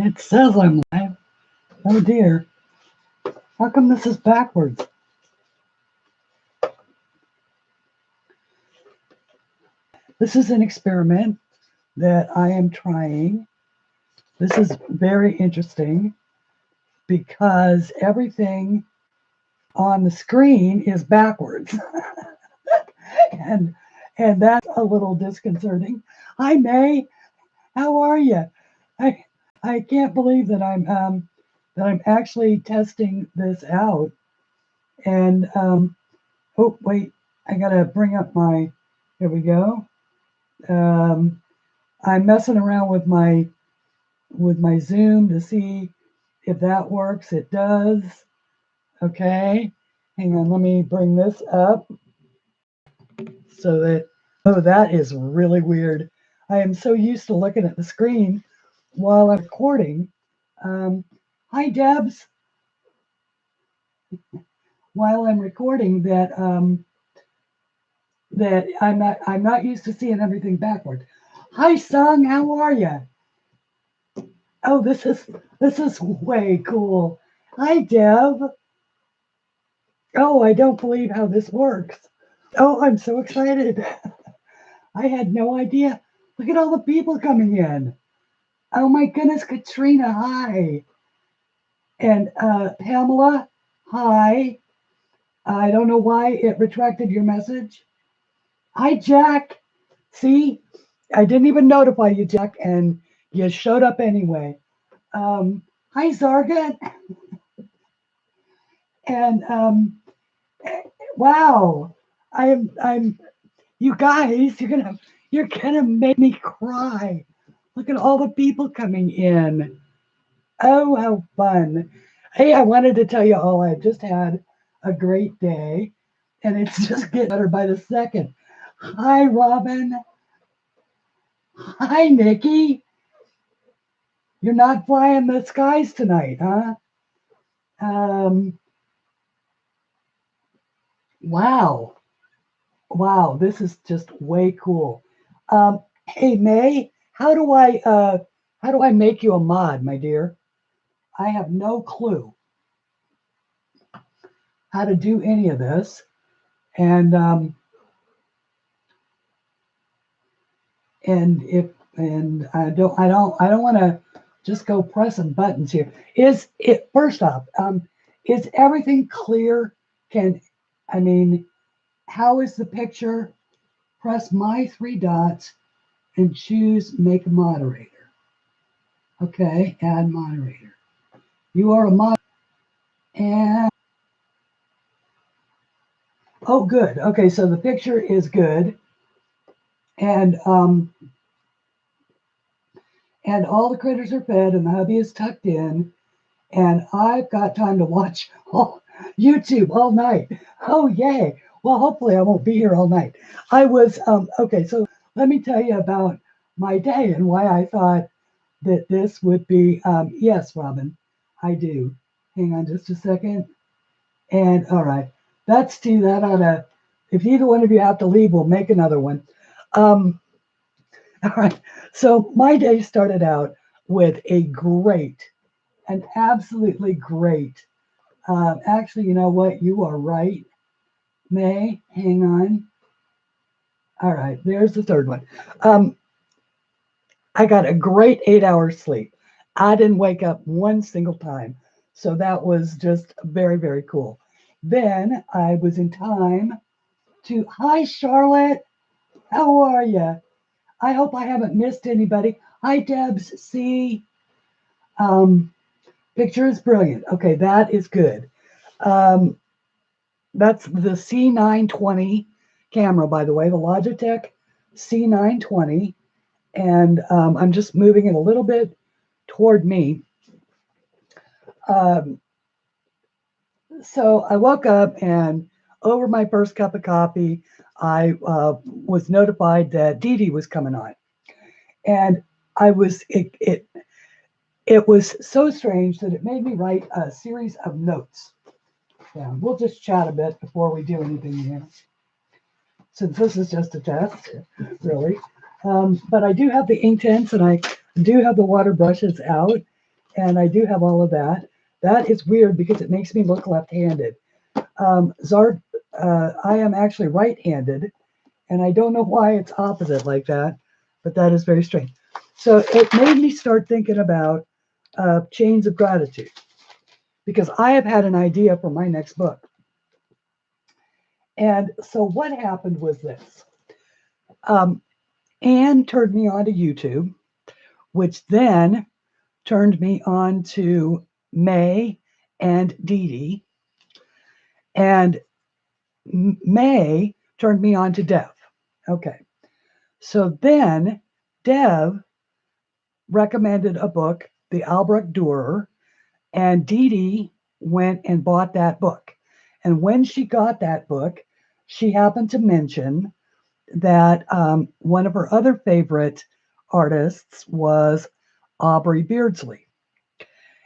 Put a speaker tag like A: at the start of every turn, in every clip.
A: It says I'm live. Oh dear. How come this is backwards? This is an experiment that I am trying. This is very interesting because everything on the screen is backwards. and that's a little disconcerting. Hi May, how are you? I can't believe that I'm actually testing this out. And oh wait, I gotta bring up my. Here we go. Um, I'm messing around with my Zoom to see if that works. It does. Okay. Hang on, let me bring this up so that, oh, that is really weird. I am so used to looking at the screen while I'm recording. Hi, Debs. While I'm recording, that I'm not used to seeing everything backward. Hi, Sung. How are you? Oh, this is way cool. Hi, Deb. Oh, I don't believe how this works. Oh, I'm so excited. I had no idea. Look at all the people coming in. Oh my goodness, Katrina, hi. And Pamela, hi. I don't know why it retracted your message. Hi, Jack. See, I didn't even notify you, Jack, and you showed up anyway. Hi, Zarga. And wow, I'm you guys, you're gonna make me cry. Look at all the people coming in. Oh, how fun. Hey, I wanted to tell you all I just had a great day, and it's just getting better by the second. Hi, Robin. Hi, Nikki. You're not flying the skies tonight, huh? Um, wow. Wow, this is just way cool. Hey May, how do I make you a mod, my dear? I have no clue how to do any of this, and if and I don't want to just go pressing buttons here. Is it first off? Is everything clear? Can I mean, how is the picture? Press my three dots and choose make moderator. Okay, add moderator. You are a mod. And oh, good. Okay, so the picture is good, and all the critters are fed, and the hubby is tucked in, and I've got time to watch YouTube all night. Oh, yay! Well, hopefully I won't be here all night. I was okay. So let me tell you about my day and why I thought that this would be. Yes, Robin, I do. Hang on just a second. And all right, let's do that on a. If either one of you have to leave, we'll make another one. Um, all right. So my day started out with an absolutely great. Actually, you know what? You are right, May. Hang on. All right, there's the third one. I got a great 8 hours sleep. I didn't wake up one single time. So that was just very, very cool. Then I was in time to, hi, Charlotte. How are you? I hope I haven't missed anybody. Hi, Debs. See, um, picture is brilliant. Okay, that is good. Um, that's the C920 camera, by the way, the Logitech C920. And I'm just moving it a little bit toward me. Um, so I woke up, and over my first cup of coffee, I was notified that Dee Dee was coming on. And I was, it was so strange that it made me write a series of notes. Yeah, we'll just chat a bit before we do anything here, since this is just a test, really. But I do have the Inktense, and I do have the water brushes out, and I do have all of that. That is weird because it makes me look left-handed. I am actually right-handed, and I don't know why it's opposite like that, but that is very strange. So it made me start thinking about chains of gratitude, because I have had an idea for my next book. And so what happened was this. Anne turned me on to YouTube, which then turned me on to May and Dee Dee. And May turned me on to Dev. Okay. So then Dev recommended a book, The Albrecht Dürer, and Dee Dee went and bought that book. And when she got that book, she happened to mention that one of her other favorite artists was Aubrey Beardsley.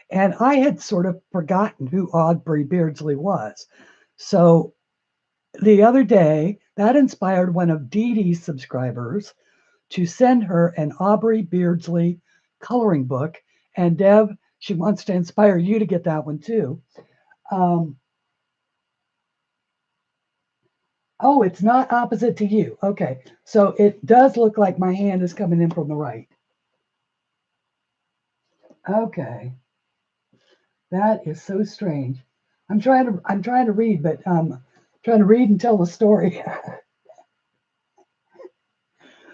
A: And I had sort of forgotten who Aubrey Beardsley was. So the other day, that inspired one of Dee Dee's subscribers to send her an Aubrey Beardsley coloring book. And Dev, she wants to inspire you to get that one too. Oh, it's not opposite to you. Okay, so it does look like my hand is coming in from the right. Okay, that is so strange. I'm trying to read, but trying to read and tell the story.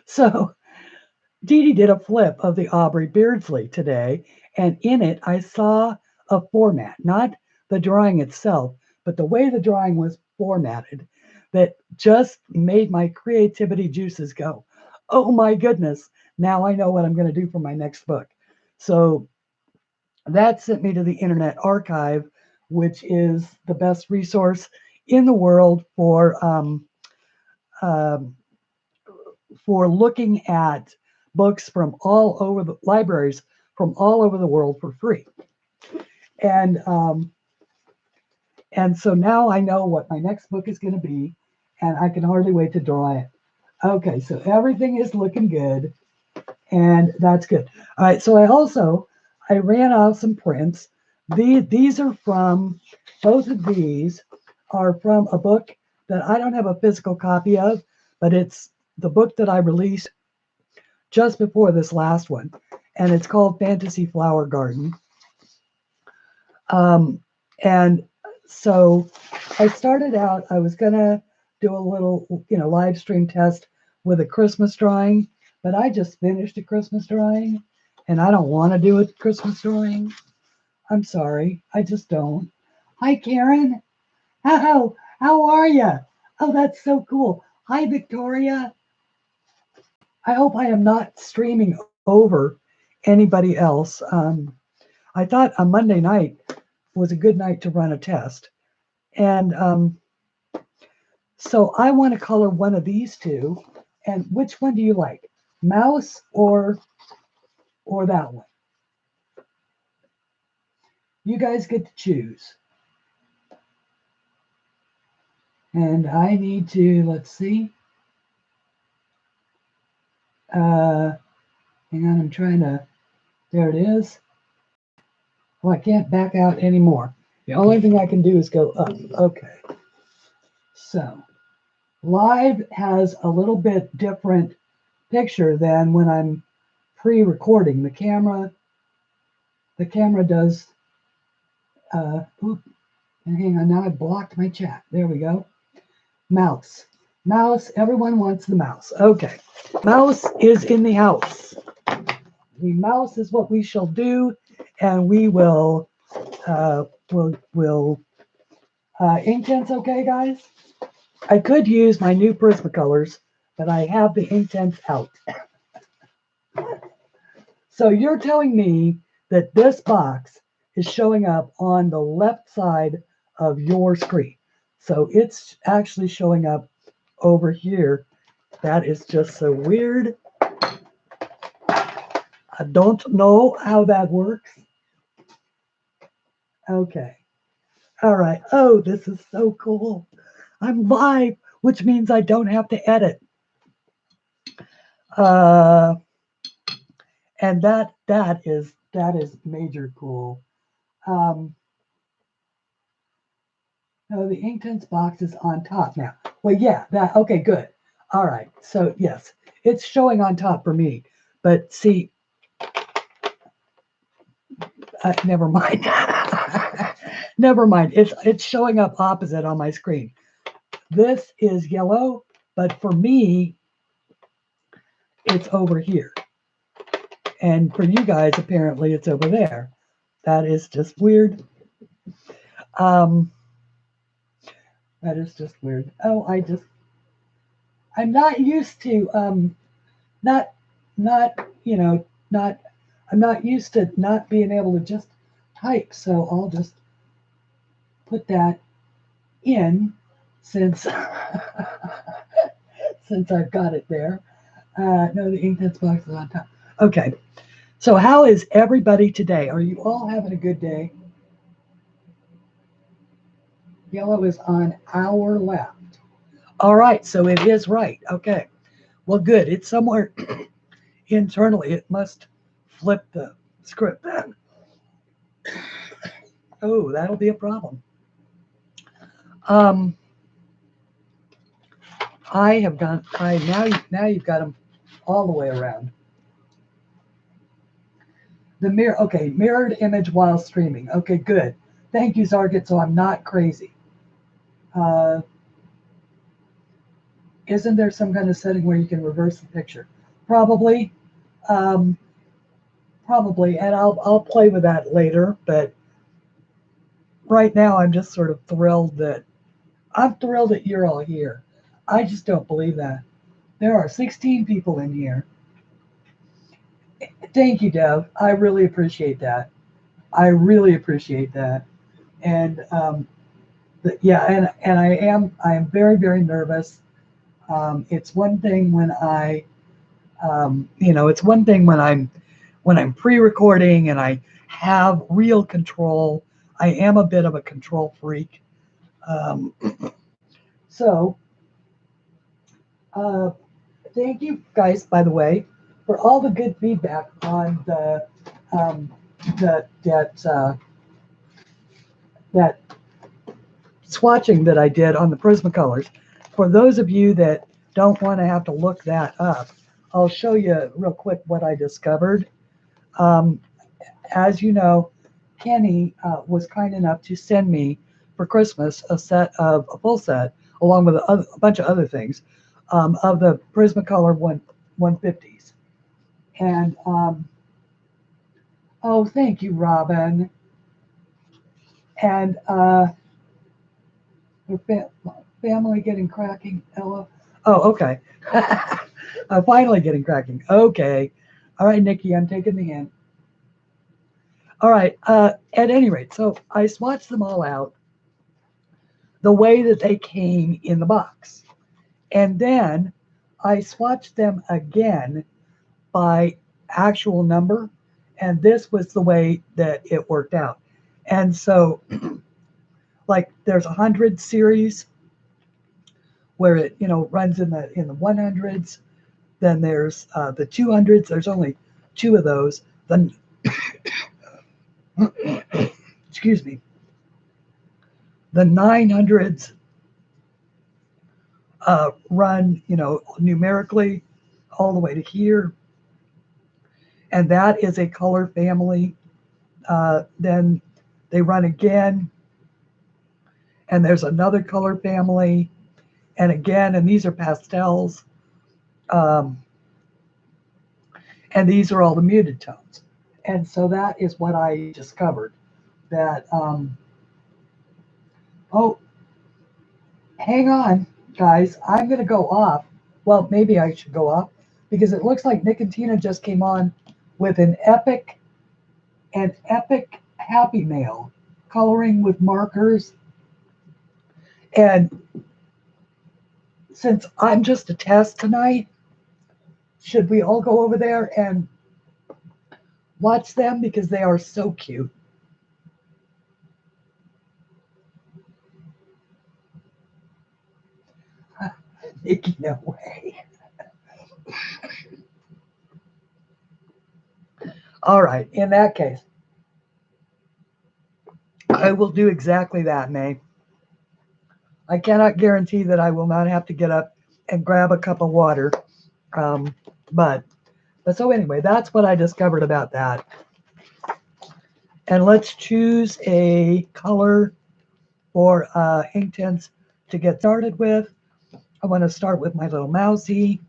A: So Dee Dee did a flip of the Aubrey Beardsley today, and in it I saw a format, not the drawing itself, but the way the drawing was formatted, that just made my creativity juices go, oh my goodness, now I know what I'm going to do for my next book. So that sent me to the Internet Archive, which is the best resource in the world for looking at books from all over the libraries from all over the world for free. And so now I know what my next book is going to be, and I can hardly wait to draw it. Okay, so everything is looking good, and that's good. All right, so I ran out some prints. These are from, both of these are from a book that I don't have a physical copy of, but it's the book that I released just before this last one, and it's called Fantasy Flower Garden. And so I started out, I was gonna do a little, live stream test with a Christmas drawing, but I just finished a Christmas drawing, and I don't want to do a Christmas drawing. I'm sorry, I just don't. Hi, Karen. How are you? Oh, that's so cool. Hi, Victoria. I hope I am not streaming over anybody else. I thought a Monday night was a good night to run a test. And so I want to color one of these two. And which one do you like? Mouse or that one? You guys get to choose. And I need to, let's see. Hang on, I'm trying to, there it is. Well, I can't back out anymore. The only thing I can do is go up. Okay. So live has a little bit different picture than when I'm pre-recording. The camera does, and hang on, now I blocked my chat. There we go. Mouse, everyone wants the mouse. Okay, mouse is in the house. The mouse is what we shall do, and we will Inktense, okay, guys? I could use my new Prismacolors, but I have the Inktense out. So you're telling me that this box is showing up on the left side of your screen. So it's actually showing up over here. That is just so weird. I don't know how that works. Okay. All right. Oh, this is so cool. I'm live, which means I don't have to edit. And that is That is major cool. Um, no, the Inktense box is on top now. Well, yeah, that, okay, good. All right, so yes, it's showing on top for me. But see, never mind. Never mind. It's showing up opposite on my screen. This is yellow, but for me, it's over here. And for you guys, apparently, it's over there. That is just weird. Um, that is just weird. Oh, I'm not used to not not you know not I'm not used to not being able to just type. So I'll just put that in since since I've got it there. No, the Inktense box is on top. Okay. So how is everybody today? Are you all having a good day? Yellow is on our left. All right, so it is right. Okay. Well, good. It's somewhere internally. It must flip the script then. Oh, that'll be a problem. I have gone. Now you've got them all the way around. The mirror. Okay, mirrored image while streaming. Okay, good. Thank you, Zargit. So I'm not crazy. Uh, isn't there some kind of setting where you can reverse the picture? Probably. Um, probably, and I'll play with that later. But right now, I'm just sort of thrilled that you're all here. I just don't believe that. There are 16 people in here. Thank you, Dev. I really appreciate that. I really appreciate that. And yeah, and I am very, very nervous. It's one thing when it's one thing when I'm pre-recording and I have real control. I am a bit of a control freak. Um, so uh, thank you guys, by the way, for all the good feedback on um, that swatching that I did on the Prismacolors. For those of you that don't want to have to look that up, I'll show you real quick what I discovered. Um, as you know, Kenny was kind enough to send me for Christmas a full set, along with a bunch of other things, of the Prismacolor 150s. And oh, thank you, Robin. And family getting cracking, Ella. Oh, okay. Finally getting cracking. Okay. All right, Nikki, I'm taking the hint. All right. At any rate, so I swatched them all out the way that they came in the box. And then I swatched them again by actual number. And this was the way that it worked out. And so, like, there's 100 series where it runs in the 100s. Then there's the 200s. There's only two of those. Then excuse me. The 900s run numerically all the way to here, and that is a color family. Then they run again, and there's another color family, and again, and these are pastels. And these are all the muted tones. And so that is what I discovered. That, oh, hang on, guys. I'm going to go off. Well, maybe I should go off because it looks like Nick and Tina just came on with an epic happy mail, coloring with markers. And since I'm just a test tonight, should we all go over there and watch them because they are so cute? Nikki, no way. All right, in that case, I will do exactly that, May. I cannot guarantee that I will not have to get up and grab a cup of water. Um, but so anyway, that's what I discovered about that. And let's choose a color for Inktense to get started with. I want to start with my little mousy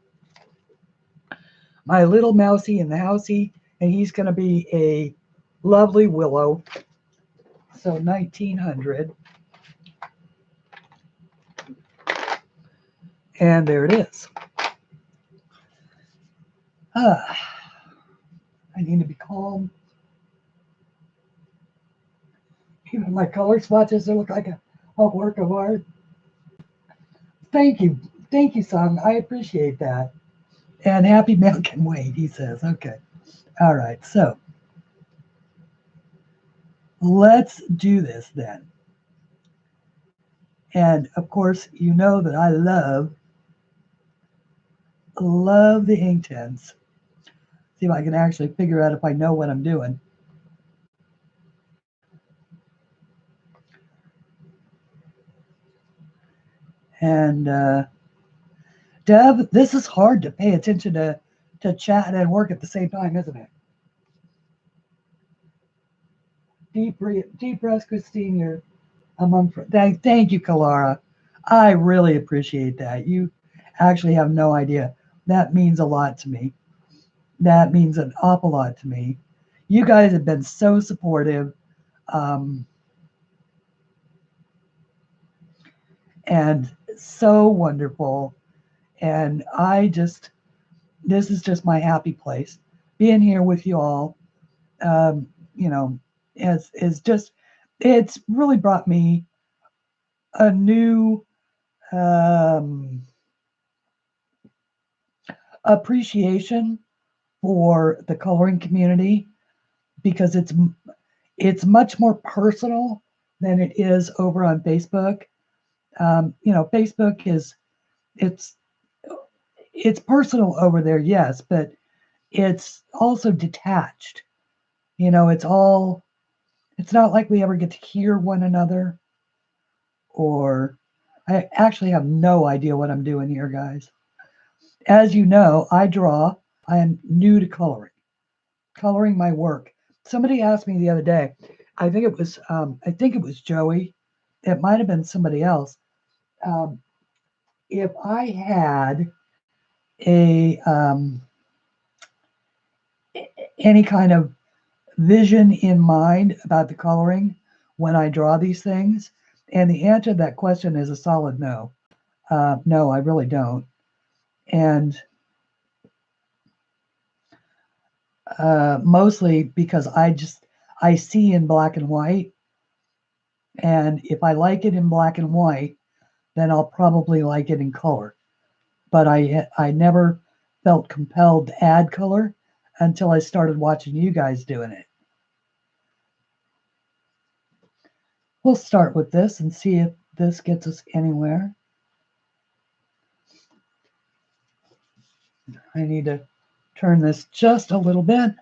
A: in the housey, and he's going to be a lovely willow. So 1900. And there it is. I need to be calm. Even my color swatches, they look like a work of art. Thank you, Sung. I appreciate that. And happy mail can wait, he says. Okay. All right. So let's do this then. And of course, you know that I love the Inktense. See if I can actually figure out if I know what I'm doing. And Deb, this is hard to pay attention to chat and work at the same time, isn't it? Deep breath, Christine. You're among. Thank you, Kalara. I really appreciate that. You actually have no idea. That means a lot to me. That means an awful lot to me. You guys have been so supportive. And so wonderful. And this is just my happy place. Being here with you all, you know, is just, it's really brought me a new appreciation for the coloring community, because it's much more personal than it is over on Facebook. You know, Facebook is it's personal over there, yes, but it's also detached. You know, it's not like we ever get to hear one another, or I actually have no idea what I'm doing here, guys. As you know, I draw. I am new to coloring my work. Somebody asked me the other day, I think it was Joey, it might have been somebody else, if I had a any kind of vision in mind about the coloring when I draw these things, and the answer to that question is a solid no. No, I really don't. And mostly because I see in black and white, and if I like it in black and white, then I'll probably like it in color. But I never felt compelled to add color until I started watching you guys doing it. We'll start with this and see if this gets us anywhere. I need to turn this just a little bit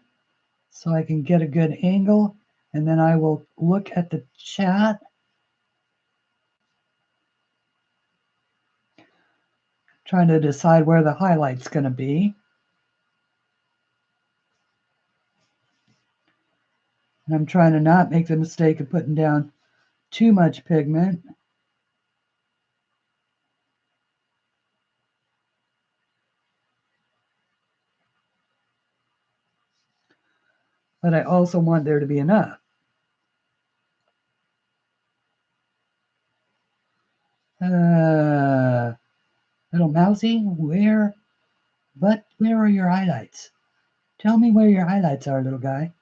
A: so I can get a good angle, and then I will look at the chat. Trying to decide where the highlight's going to be. And I'm trying to not make the mistake of putting down too much pigment. But I also want there to be enough. Little mousy, where are your highlights? Tell me where your highlights are, little guy.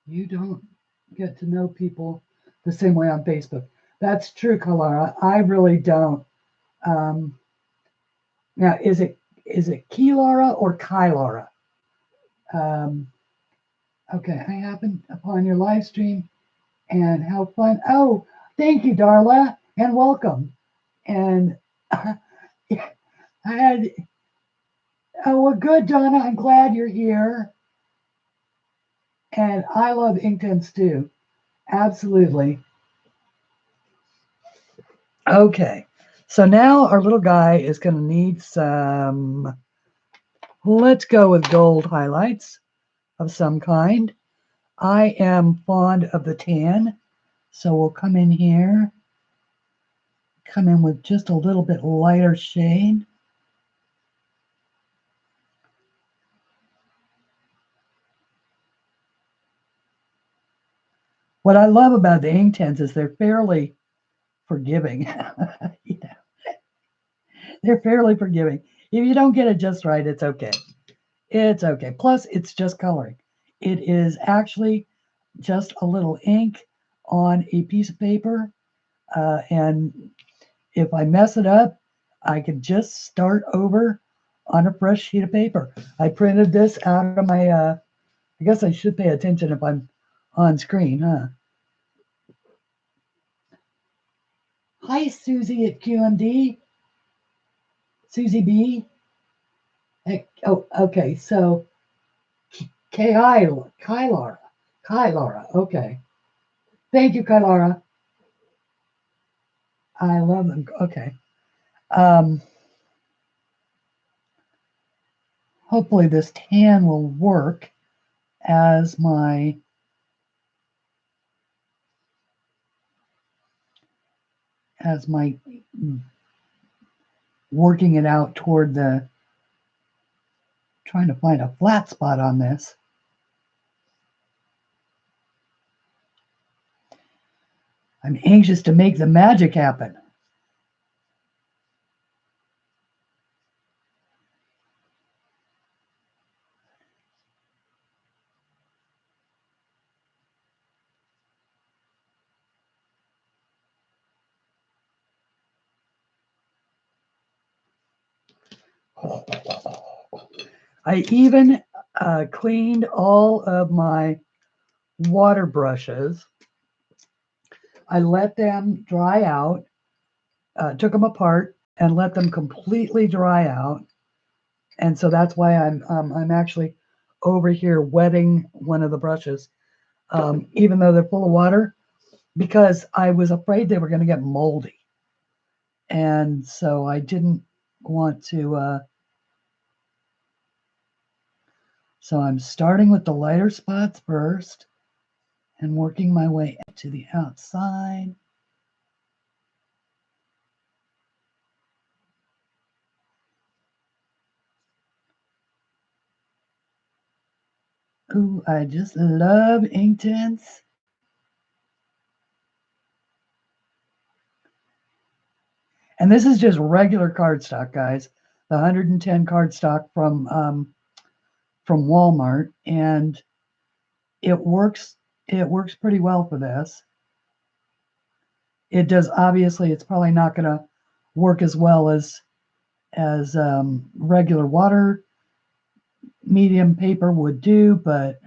A: You don't get to know people the same way on Facebook. That's true, Kalara. I really don't. Now, is it Keylara or Kylara? Okay, I happened upon your live stream, and how fun. Oh, Thank you, Darla, and welcome. And I had, oh, well, good, Donna. I'm glad you're here. And I love Inktense too. Absolutely. Okay. So now our little guy is going to need some, let's go with gold highlights of some kind. I am fond of the tan, so we'll come in here, come in with just a little bit lighter shade. What I love about the Inktense is they're fairly forgiving. You know, they're fairly forgiving. If you don't get it just right, it's okay. It's okay. Plus, it's just coloring. It is actually just a little ink on a piece of paper. And if I mess it up, I can just start over on a fresh sheet of paper. I printed this out of my, I guess I should pay attention if I'm on screen, huh? Hi, Susie at QMD. Susie B. Oh, okay. So, Kylara. Okay. Thank you, Kylara. I love them. Okay. Um, hopefully this tan will work as my working it out toward the, trying to find a flat spot on this. I'm anxious to make the magic happen. I even cleaned all of my water brushes. I let them dry out, took them apart and let them completely dry out. And so that's why I'm actually over here wetting one of the brushes, even though they're full of water, because I was afraid they were going to get moldy. And so I didn't want to, so I'm starting with the lighter spots first and working my way to the outside. Ooh, I just love Inktense. And this is just regular cardstock, guys. The 110 cardstock from Walmart, and it works. It works pretty well for this. It does. Obviously, it's probably not going to work as well as regular water medium paper would do, but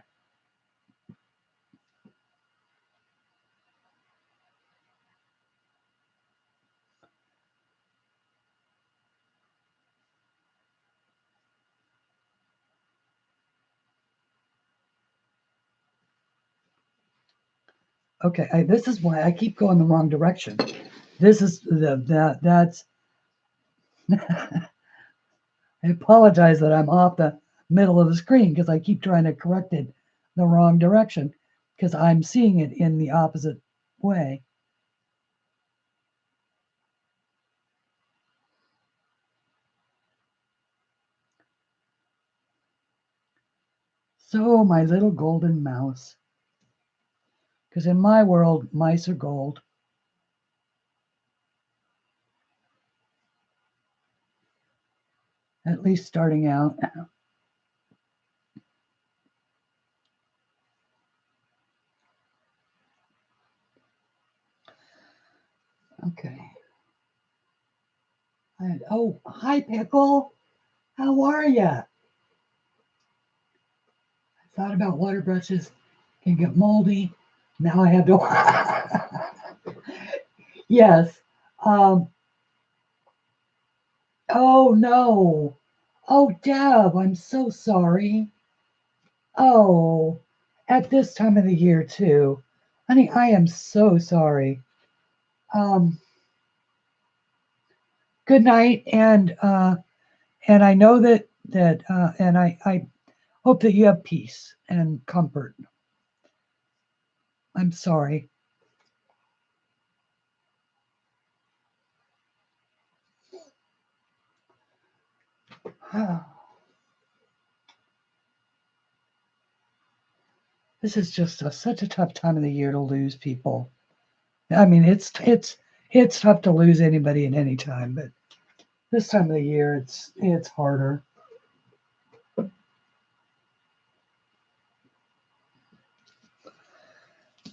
A: okay. This is why I keep going the wrong direction. This is that's. I apologize that I'm off the middle of the screen because I keep trying to correct it the wrong direction because I'm seeing it in the opposite way. So, my little golden mouse, because in my world, mice are gold. At least starting out. Okay. Oh, hi, Pickle. How are you? I thought about water brushes can get moldy. Now I have to. Yes. Um, oh no. Oh, Deb, I'm so sorry. Oh, at this time of the year too. Honey, I am so sorry. Um, good night, and I know that and I hope that you have peace and comfort. I'm sorry. This is just such a tough time of the year to lose people. I mean, it's tough to lose anybody at any time, but this time of the year it's harder.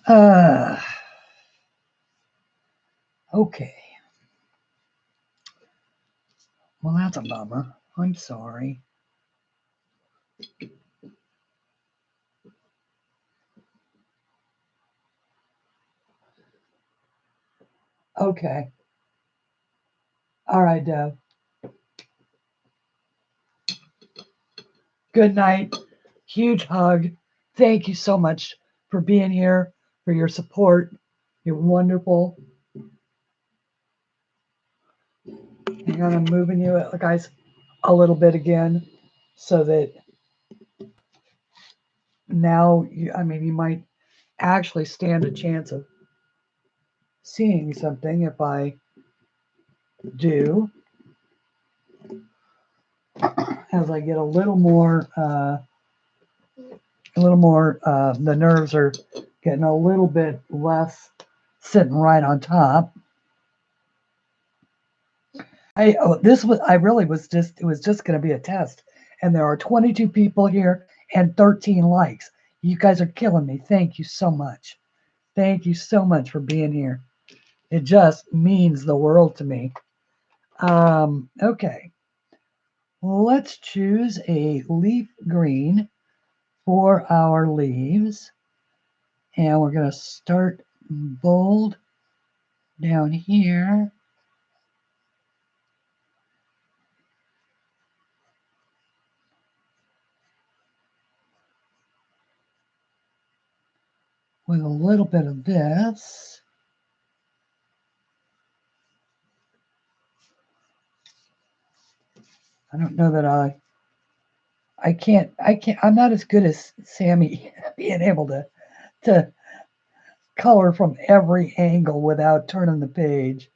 A: Uh, okay. Well, that's a bummer. I'm sorry. Okay. All right, Deb. Good night. Huge hug. Thank you so much for being here, for your support. You're wonderful. Hang on, I'm moving you guys a little bit again so that now I mean, you might actually stand a chance of seeing something if I do, as I get a little more, the nerves are getting a little bit less sitting right on top. I really was just, it was just going to be a test, and there are 22 people here and 13 likes. You guys are killing me. Thank you so much. Thank you so much for being here. It just means the world to me. Okay, let's choose a leaf green for our leaves, and we're going to start bold down here. With a little bit of this. I don't know that I'm not as good as Sammy being able to color from every angle without turning the page.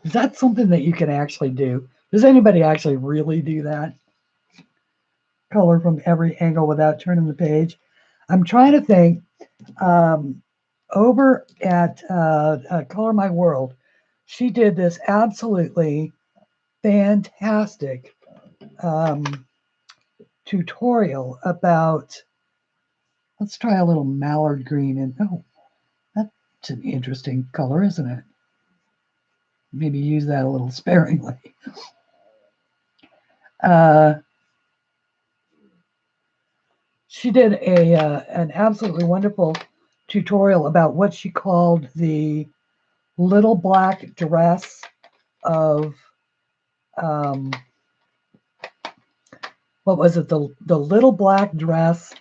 A: Is that something that you can actually do? Does anybody actually really do that? Color from every angle without turning the page? I'm trying to think. Over at Color My World, she did this absolutely fantastic tutorial about, let's try a little mallard green. And oh, that's an interesting color, isn't it? Maybe use that a little sparingly. She did an absolutely wonderful tutorial about what she called the little black dress of, what was it? The little black dress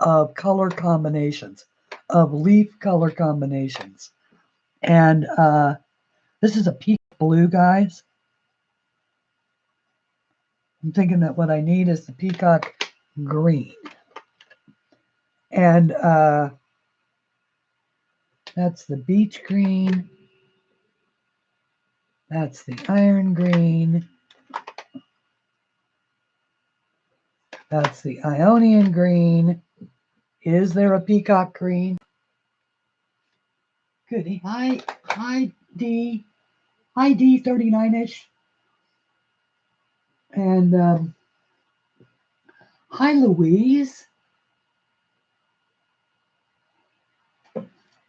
A: of color combinations, of leaf color combinations. And this is a peak blue, guys. I'm thinking that what I need is the peacock green. And that's the beach green. That's the iron green. That's the Ionian green. Is there a peacock green? Goody. Hi D. Hi D 39-ish. And hi Louise.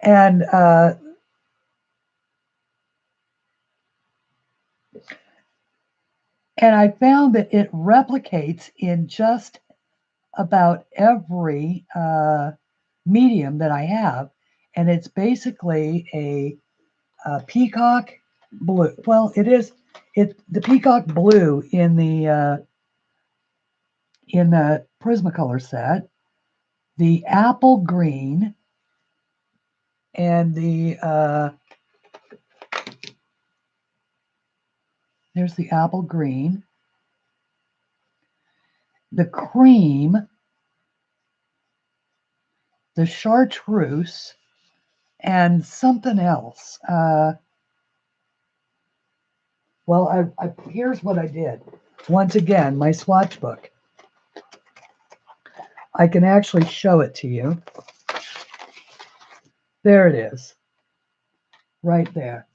A: And I found that it replicates in just about every medium that I have. and it's basically a peacock blue. Well, it is the peacock blue in the Prismacolor set, the apple green, and there's the apple green, the cream, the chartreuse, and something else. Well, here's what I did. Once again, my swatch book. I can actually show it to you. There it is, right there.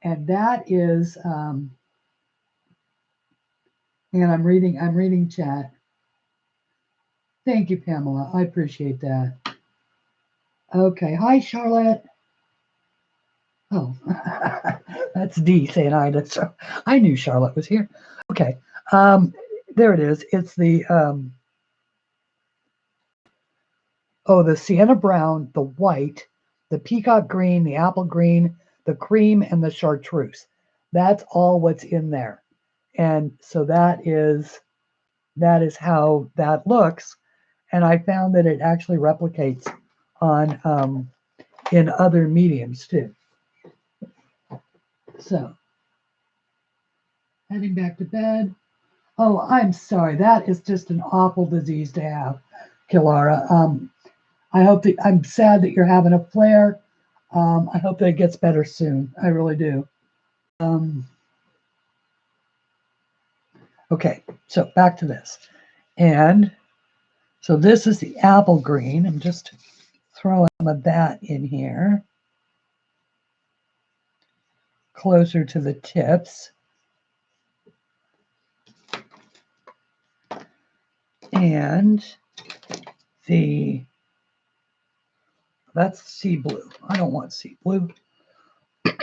A: And that is, and I'm reading chat. Thank you, Pamela. I appreciate that. Okay. Hi, Charlotte. Oh, that's Dee saying hi. So I knew Charlotte was here. Okay. There it is. It's the the sienna brown, the white, the peacock green, the apple green, the cream, and the chartreuse. That's all what's in there. And so that is how that looks. And I found that it actually replicates on in other mediums too. So heading back to bed. Oh, I'm sorry. That is just an awful disease to have, Kilara. I'm sad that you're having a flare. I hope that it gets better soon. I really do. Okay, so back to this. And so this is the apple green. I'm just throwing some of that in here, closer to the tips. And that's sea blue. I don't want sea blue. I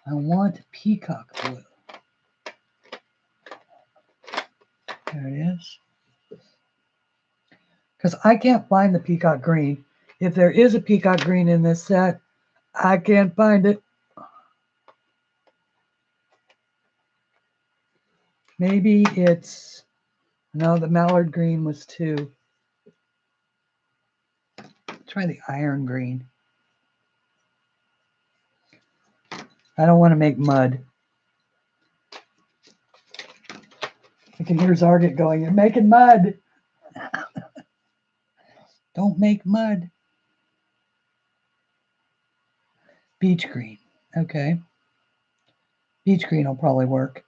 A: want peacock blue. There it is. Because I can't find the peacock green. If there is a peacock green in this set, I can't find it. Maybe it's, no, the mallard green was too. Try the iron green. I don't want to make mud. I can hear Zarget going, "You're making mud." Don't make mud. Beach green. Okay. Beach green will probably work.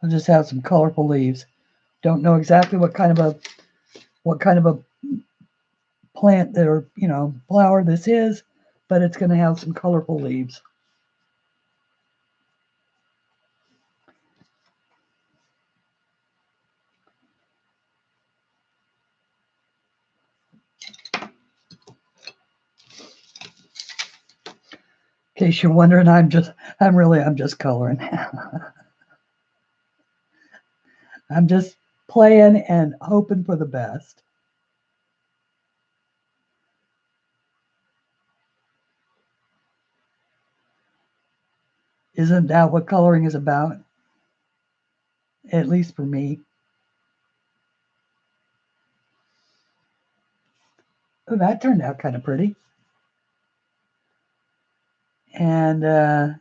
A: I'll just have some colorful leaves. Don't know exactly what kind of a plant or flower this is, but it's going to have some colorful leaves. In case you're wondering, I'm just coloring. I'm just playing and hoping for the best. Isn't that what coloring is about? At least for me. Oh, that turned out kind of pretty. And oh,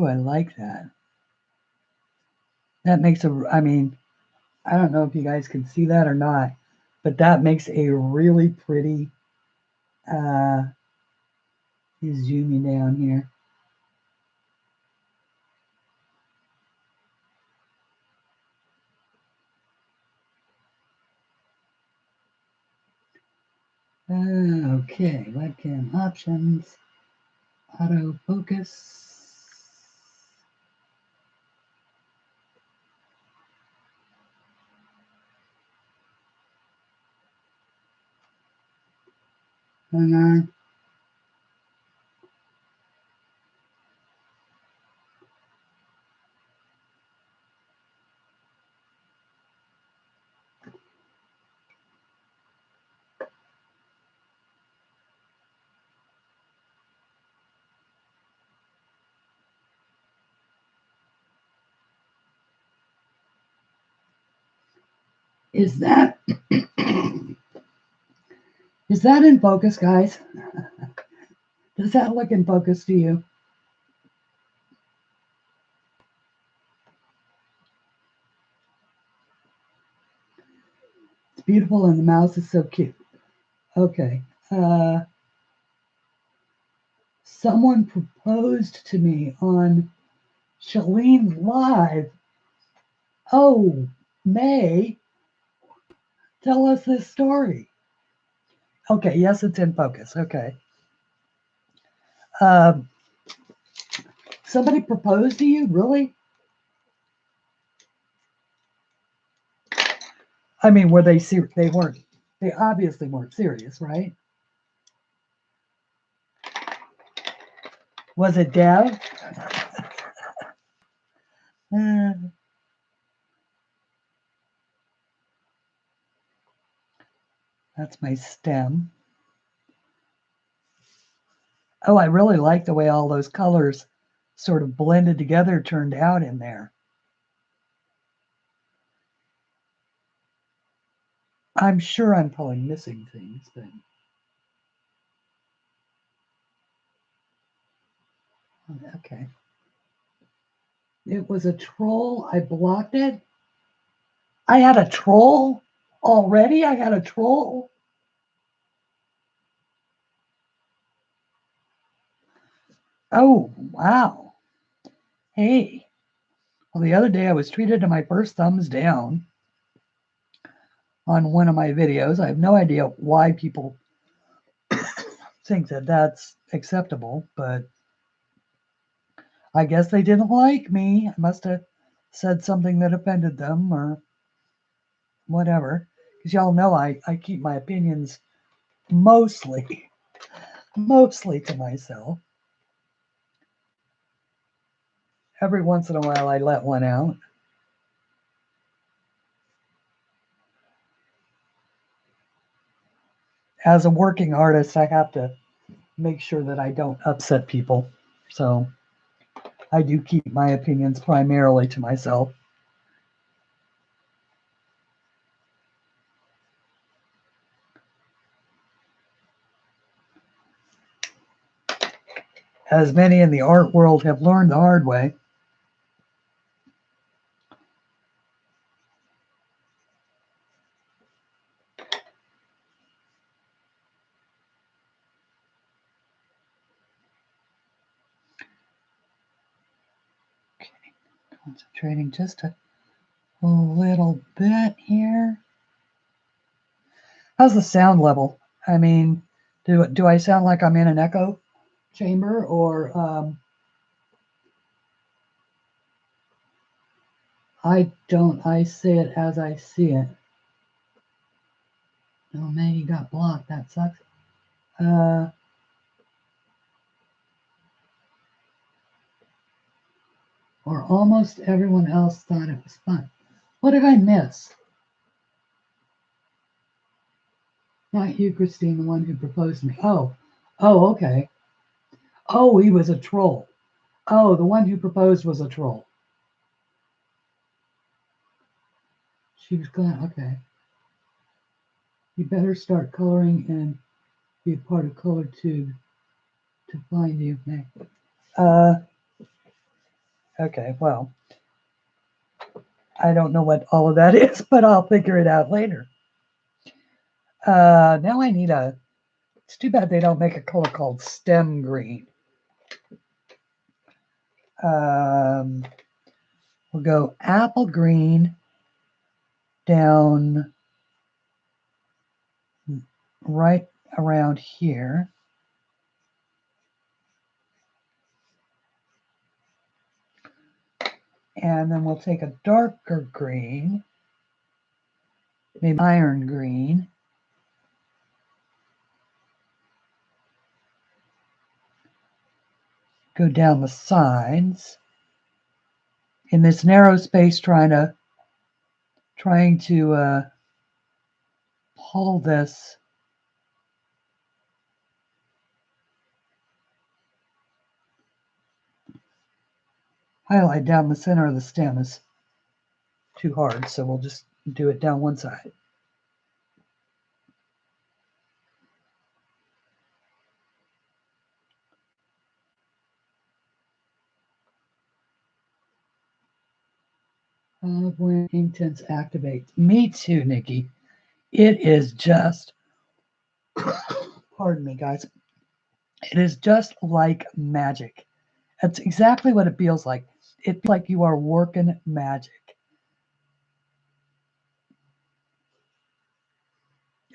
A: I like that. That makes I don't know if you guys can see that or not, but that makes a really pretty, he's zooming down here. Okay, webcam options, autofocus. And then is that is that in focus, guys? Does that look in focus to you? It's beautiful and the mouse is so cute. Okay. Someone proposed to me on Shalene's Live. Oh, May, tell us this story. Okay, yes, it's in focus. Okay. Somebody proposed to you? Really? I mean, were they serious? They weren't. They obviously weren't serious, right? Was it Dev? That's my stem. Oh, I really like the way all those colors sort of blended together turned out in there. I'm sure I'm probably missing things, but okay. It was a troll. I blocked it. I had a troll already. I had a troll. Oh, wow. Hey. Well, the other day I was treated to my first thumbs down on one of my videos. I have no idea why people think that that's acceptable, but I guess they didn't like me. I must have said something that offended them or whatever. Because y'all know I keep my opinions mostly to myself. Every once in a while I let one out. As a working artist, I have to make sure that I don't upset people. So I do keep my opinions primarily to myself. As many in the art world have learned the hard way. Okay, concentrating just a little bit here. How's the sound level? I mean, do I sound like I'm in an echo chamber or I don't. I say it as I see it. Oh man, you got blocked. That sucks. Or almost everyone else thought it was fun. What did I miss? Not you, Christine, the one who proposed to me. Oh, okay. Oh, he was a troll. Oh, the one who proposed was a troll. She was glad. Okay. You better start coloring and be a part of Color Tube to find you. Okay, well, I don't know what all of that is, but I'll figure it out later. Now I need it's too bad they don't make a color called stem green. We'll go apple green down right around here. And then we'll take a darker green, maybe iron green. go down the sides in this narrow space, trying to pull this highlight down the center of the stem is too hard, so we'll just do it down one side. I love when Inktense activates. Me too, Nikki. It is just, pardon me, guys. It is just like magic. That's exactly what it feels like. It feels like you are working magic.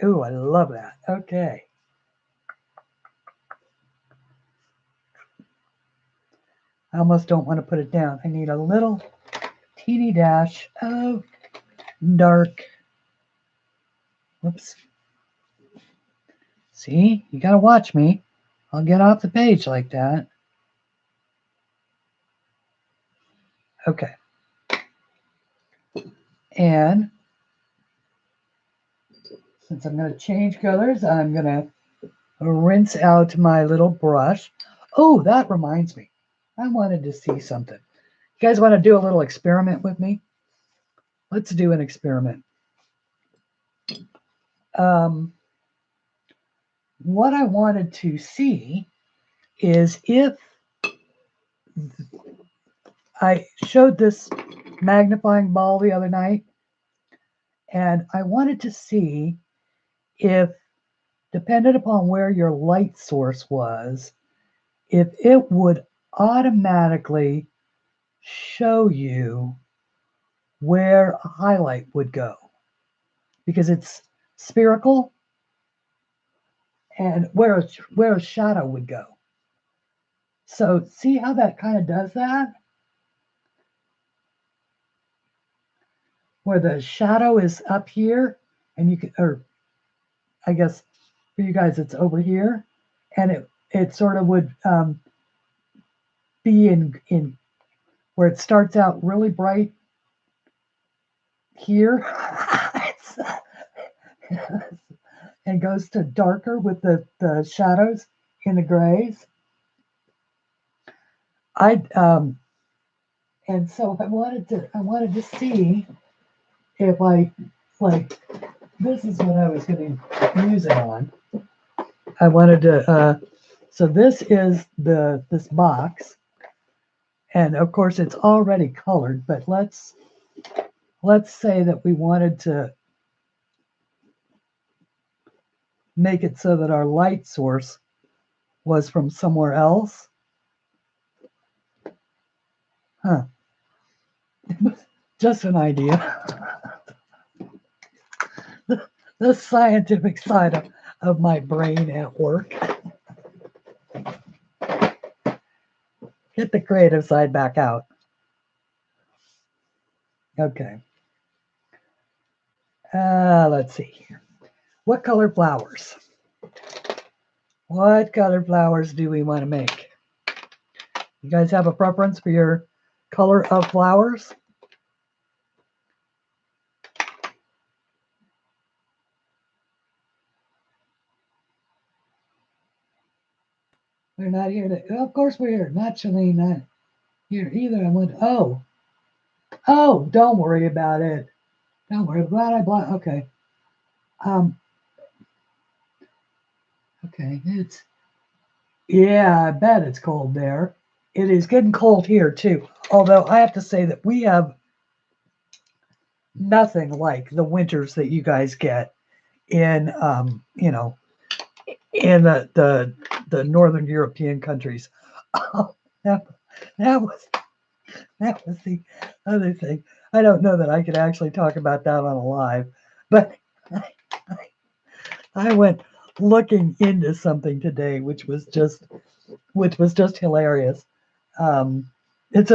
A: Ooh, I love that. Okay. I almost don't want to put it down. I need a little teeny dash of dark. Whoops. See, you got to watch me. I'll get off the page like that. Okay. And since I'm going to change colors, I'm going to rinse out my little brush. Oh, that reminds me. I wanted to see something. You guys want to do a little experiment with me? Let's do an experiment. What I wanted to see is if I showed this magnifying ball the other night, and I wanted to see if, dependent upon where your light source was, if it would automatically show you where a highlight would go, because it's spherical, and where a shadow would go. So see how that kind of does that? Where the shadow is up here, and you can, or I guess for you guys it's over here, and it sort of would be in where it starts out really bright here and goes to darker with the shadows in the grays. And so I wanted to see if I, like, this is what I was going to use it on. I wanted to so this is this box, and of course it's already colored, but let's say that we wanted to make it so that our light source was from somewhere else. Huh. Just an idea. The scientific side of my brain at work. Get the creative side back out. Okay. Let's see. What color flowers? What color flowers do we want to make? You guys have a preference for your color of flowers? We're not here to, of course we're here. Not Shalene, not here either. I went, oh, don't worry about it. Don't worry. I'm glad I bought, okay. Okay, yeah, I bet it's cold there. It is getting cold here too. Although I have to say that we have nothing like the winters that you guys get in, in the northern European countries. Oh, that was the other thing. I don't know that I could actually talk about that on a live, but I went looking into something today, which was just hilarious. It's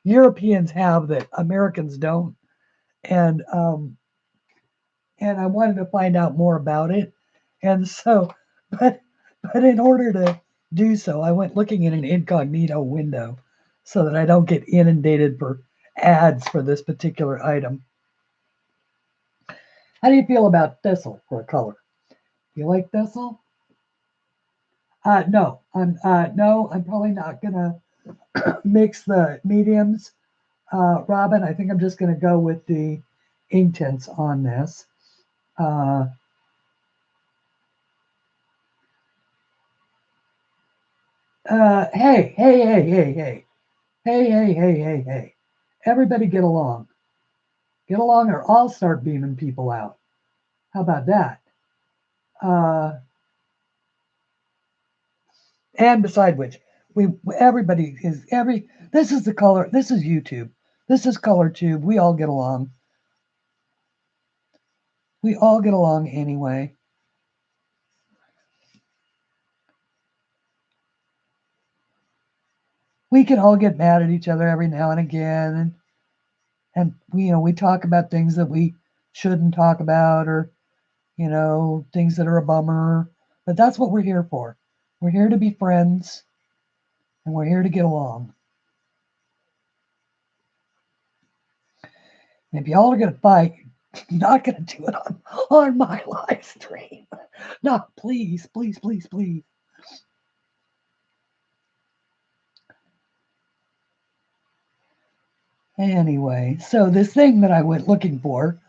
A: Europeans have that Americans don't, and I wanted to find out more about it, and so, but in order to do so, I went looking in an incognito window so that I don't get inundated for ads for this particular item. How do you feel about thistle for a color? You like thistle? No, I'm probably not gonna mix the mediums, Robin. I think I'm just gonna go with the Inktense on this. Hey, hey, hey, hey, hey, hey, hey, hey, hey, hey! Everybody get along. Get along, or I'll start beaming people out. How about that? And beside which, everybody is This is the color. This is YouTube. This is ColorTube. We all get along. We all get along anyway. We can all get mad at each other every now and again, and we talk about things that we shouldn't talk about, or things that are a bummer. But that's what we're here for. We're here to be friends, and we're here to get along. And if y'all are gonna fight, you're not gonna do it on my live stream. No, please, please, please, please. Anyway, so this thing that I went looking for,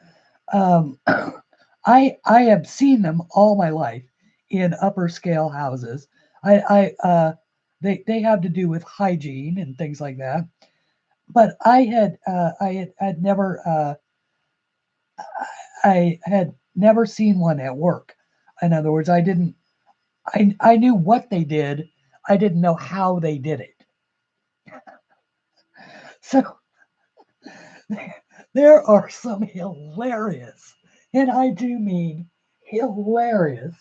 A: I have seen them all my life in upper scale houses. They have to do with hygiene and things like that. But I had never seen one at work. In other words, I knew what they did. I didn't know how they did it. So there are some hilarious, and I do mean hilarious,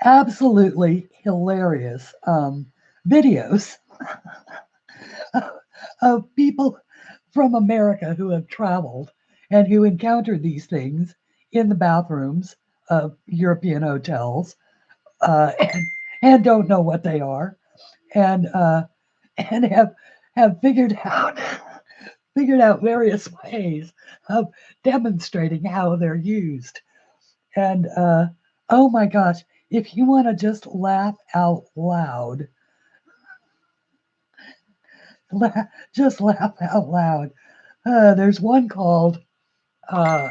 A: absolutely hilarious videos of people from America who have traveled and who encounter these things in the bathrooms of European hotels, and don't know what they are, and have figured out various ways of demonstrating how they're used. And oh my gosh, if you want to just laugh out loud, just laugh out loud. There's one called uh,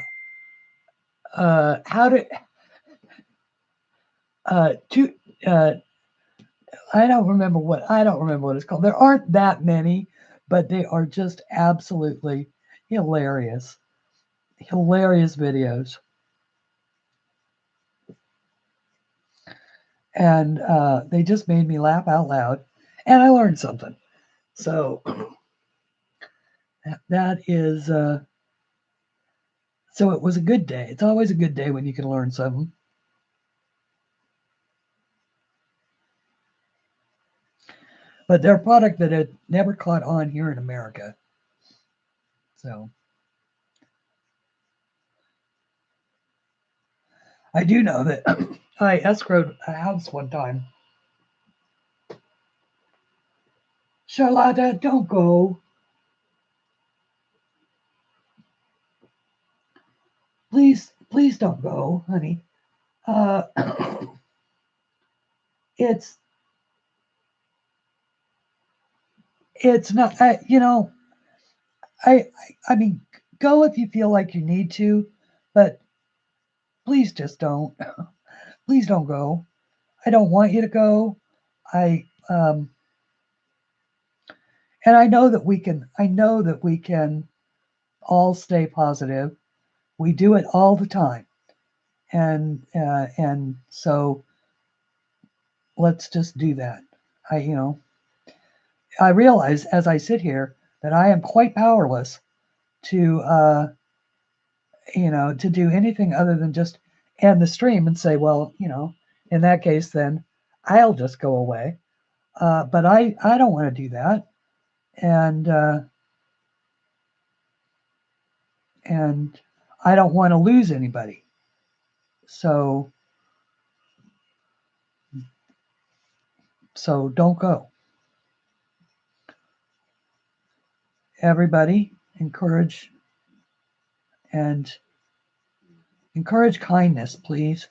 A: how to to I don't remember what it's called. There aren't that many, but they are just absolutely hilarious, hilarious videos. And they just made me laugh out loud, and I learned something. So that is so it was a good day. It's always a good day when you can learn something. But they're a product that had never caught on here in America. So I do know that I escrowed a house one time. Charlotta, don't go. Please don't go, honey. Uh, it's not. I mean, go if you feel like you need to, but please just don't. Please don't go. I don't want you to go. I and I know that we can. I know that we can all stay positive. We do it all the time, and so let's just do that. I realize as I sit here that I am quite powerless to to do anything other than just end the stream and say, well, in that case, then I'll just go away. But I don't want to do that, and I don't want to lose anybody. So So don't go. Everybody, encourage kindness, please.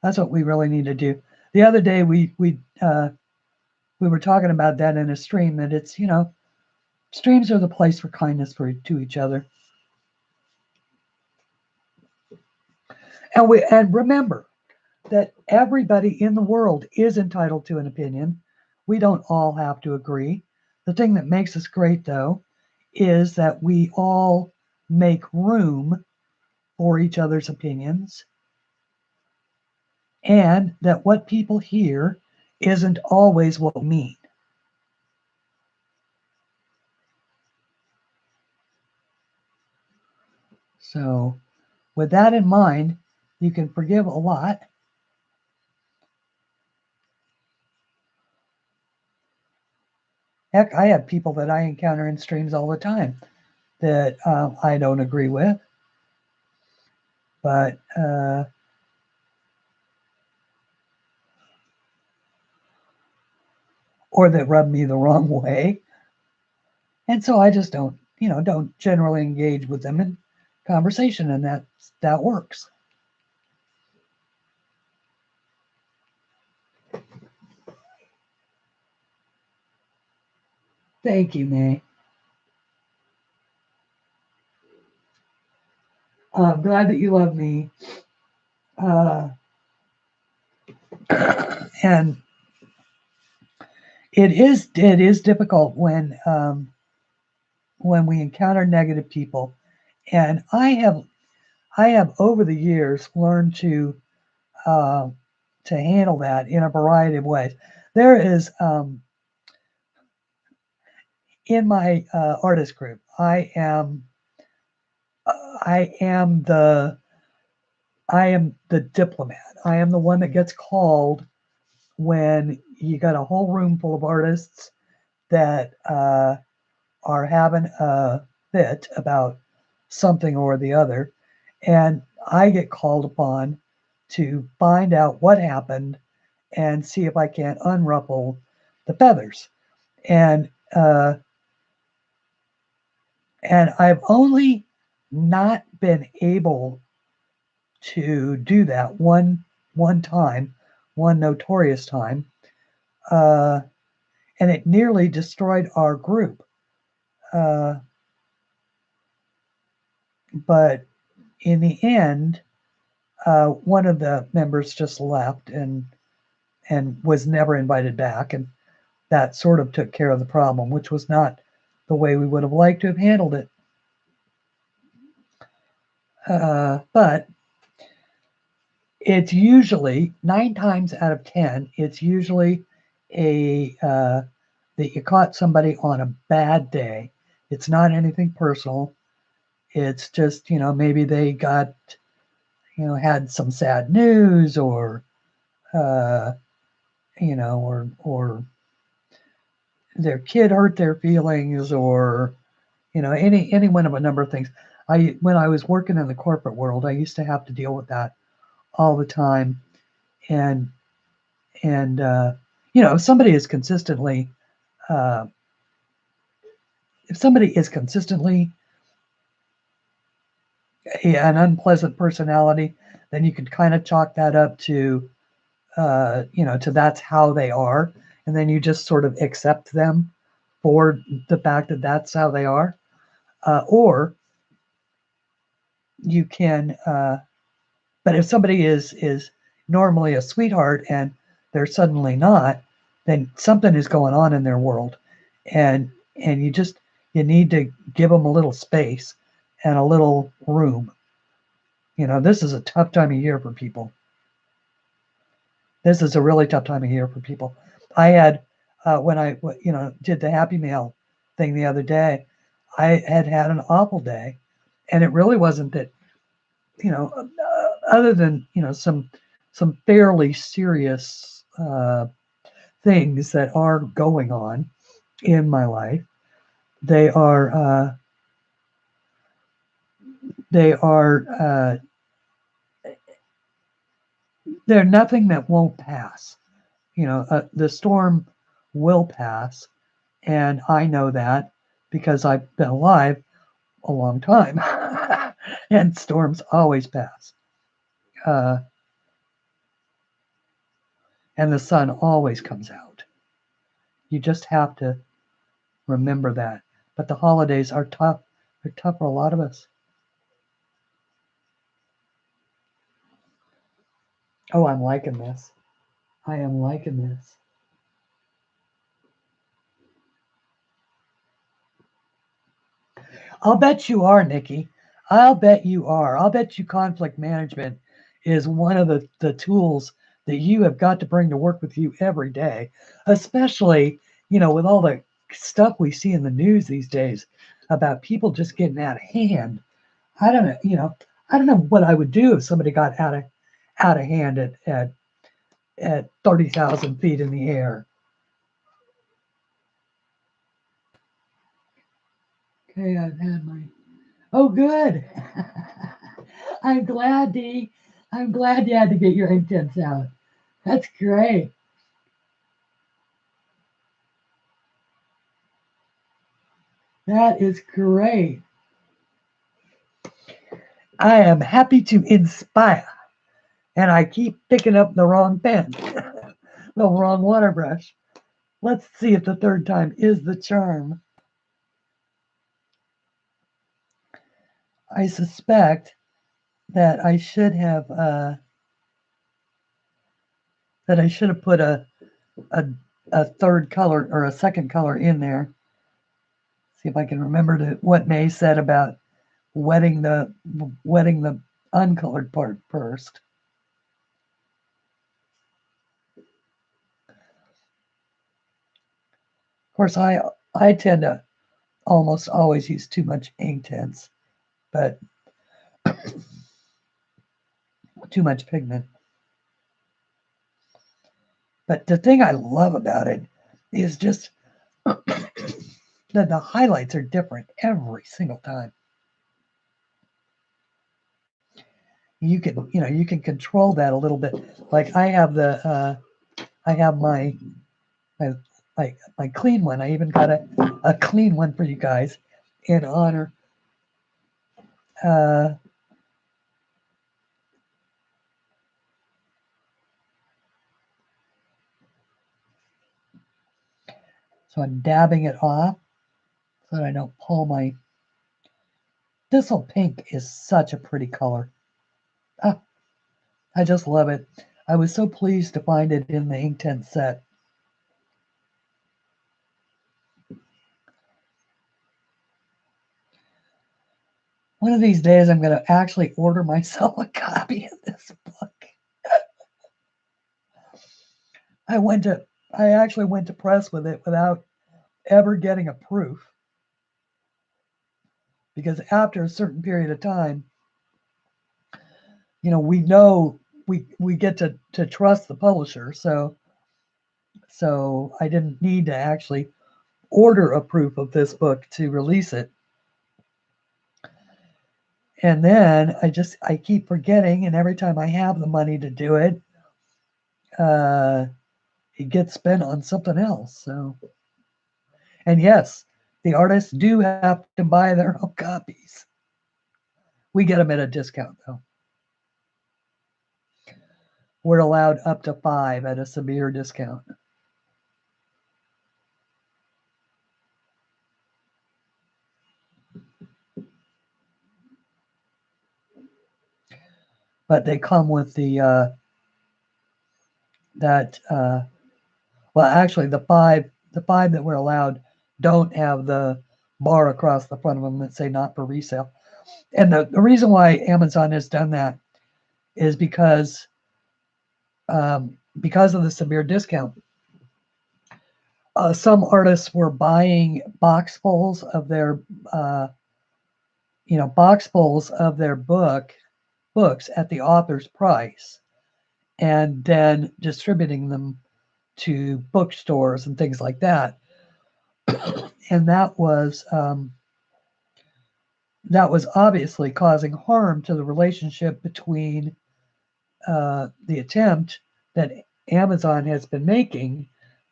A: That's what we really need to do. The other day we were talking about that in a stream, that it's, streams are the place for kindness to each other. And remember that everybody in the world is entitled to an opinion. We don't all have to agree. The thing that makes us great, though, is that we all make room for each other's opinions, and that what people hear isn't always what we mean. So with that in mind, you can forgive a lot. Heck, I have people that I encounter in streams all the time that I don't agree with, but or that rub me the wrong way. And so I just don't generally engage with them in conversation, and that works. Thank you, May. I'm glad that you love me. And it is difficult when we encounter negative people. And I have over the years learned to handle that in a variety of ways. There is in my artist group, I am the diplomat. I am the one that gets called when you got a whole room full of artists that are having a fit about something or the other, and I get called upon to find out what happened and see if I can't unruffle the feathers. And I've only not been able to do that one time, one notorious time, and it nearly destroyed our group. But in the end, one of the members just left and was never invited back, and that sort of took care of the problem, which was not the way we would have liked to have handled it. But it's usually 9 times out of 10, it's usually that you caught somebody on a bad day. It's not anything personal. It's just, maybe they got, had some sad news, or, or their kid hurt their feelings, or, any one of a number of things. When I was working in the corporate world, I used to have to deal with that all the time. And if somebody is consistently an unpleasant personality, then you can kind of chalk that up to that's how they are, and then you just sort of accept them for the fact that that's how they are. Or you can, but if somebody is normally a sweetheart and they're suddenly not, then something is going on in their world, and you need to give them a little space and a little room. This is a tough time of year for people. This is a really tough time of year for people. I had, when I did the Happy Mail thing the other day, I had an awful day, and it really wasn't that, other than some fairly serious things that are going on in my life. They are they're nothing that won't pass. The storm will pass. And I know that because I've been alive a long time. And storms always pass. And the sun always comes out. You just have to remember that. But the holidays are tough. They're tough for a lot of us. Oh, I'm liking this. I am liking this. I'll bet you are, Nikki. I'll bet you are. I'll bet you conflict management is one of the tools that you have got to bring to work with you every day, especially, with all the stuff we see in the news these days about people just getting out of hand. I don't know, I don't know what I would do if somebody got out of hand at 30,000 feet in the air. Okay, I've had my. Oh, good. I'm glad, Dee. I'm glad you had to get your Inktense out. That's great. That is great. I am happy to inspire. And I keep picking up the wrong pen, the wrong water brush. Let's see if the third time is the charm. I suspect that I should have put a third color or a second color in there. See if I can remember what May said about wetting the uncolored part first. Of course, I tend to almost always use too much Inktense, but too much pigment. But the thing I love about it is just that the highlights are different every single time. You can control that a little bit. Like I have my clean one. I even got a clean one for you guys in honor. So I'm dabbing it off so that I don't pull my. Thistle pink is such a pretty color. Ah, I just love it. I was so pleased to find it in the Inktense set. One of these days, I'm going to actually order myself a copy of this book. I actually went to press with it without ever getting a proof, because after a certain period of time, we know we get to trust the publisher. So I didn't need to actually order a proof of this book to release it. And then I keep forgetting, and every time I have the money to do it, it gets spent on something else. So, and yes, the artists do have to buy their own copies. We get them at a discount, though. We're allowed up to 5 at a severe discount. But they come with the well, actually, the five that we're allowed don't have the bar across the front of them that say not for resale. And the reason why Amazon has done that is because of the severe discount. Some artists were buying boxfuls of their books at the author's price, and then distributing them to bookstores and things like that. And that was obviously causing harm to the relationship between the attempt that Amazon has been making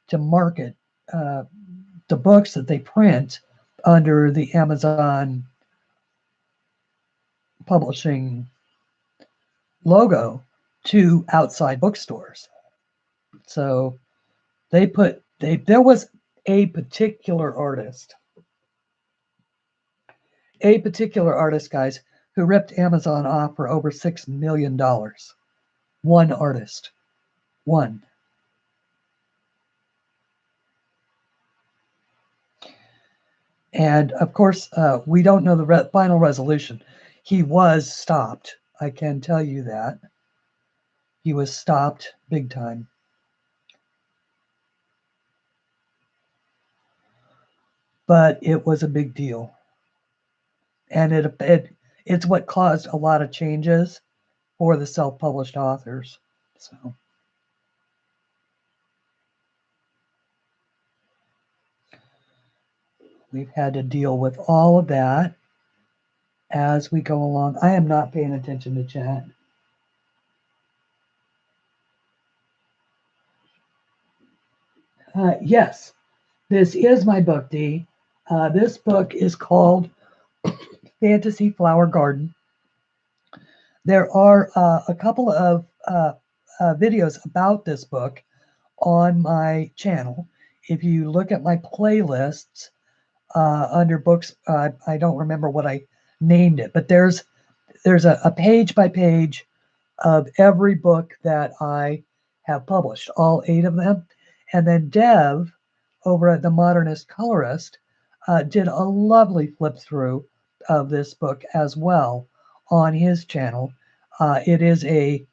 A: to market the books that they print under the Amazon publishing logo to outside bookstores. So there was a particular artist, guys, who ripped Amazon off for over $6 million. One artist. One. And of course, we don't know the final resolution. He was stopped. I can tell you that. He was stopped big time. But it was a big deal. And it's what caused a lot of changes for the self-published authors. So we've had to deal with all of that as we go along. I am not paying attention to chat. Yes, this is my book, Dee. This book is called Fantasy Flower Garden. There are a couple of videos about this book on my channel. If you look at my playlists under books, I don't remember what I named it, but there's a page by page of every book that I have published, all 8 of them. And then Dev, over at the Modernist Colorist, did a lovely flip through of this book as well on his channel. It is I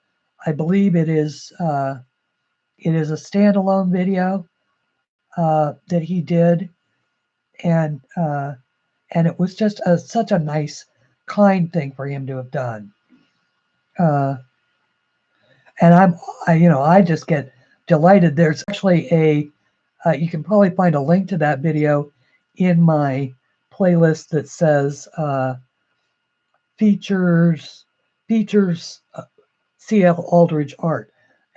A: believe it is a standalone video that he did, and it was just such a nice, kind thing for him to have done. And I just get delighted. There's actually you can probably find a link to that video in my playlist that says features CLAldridgeArt,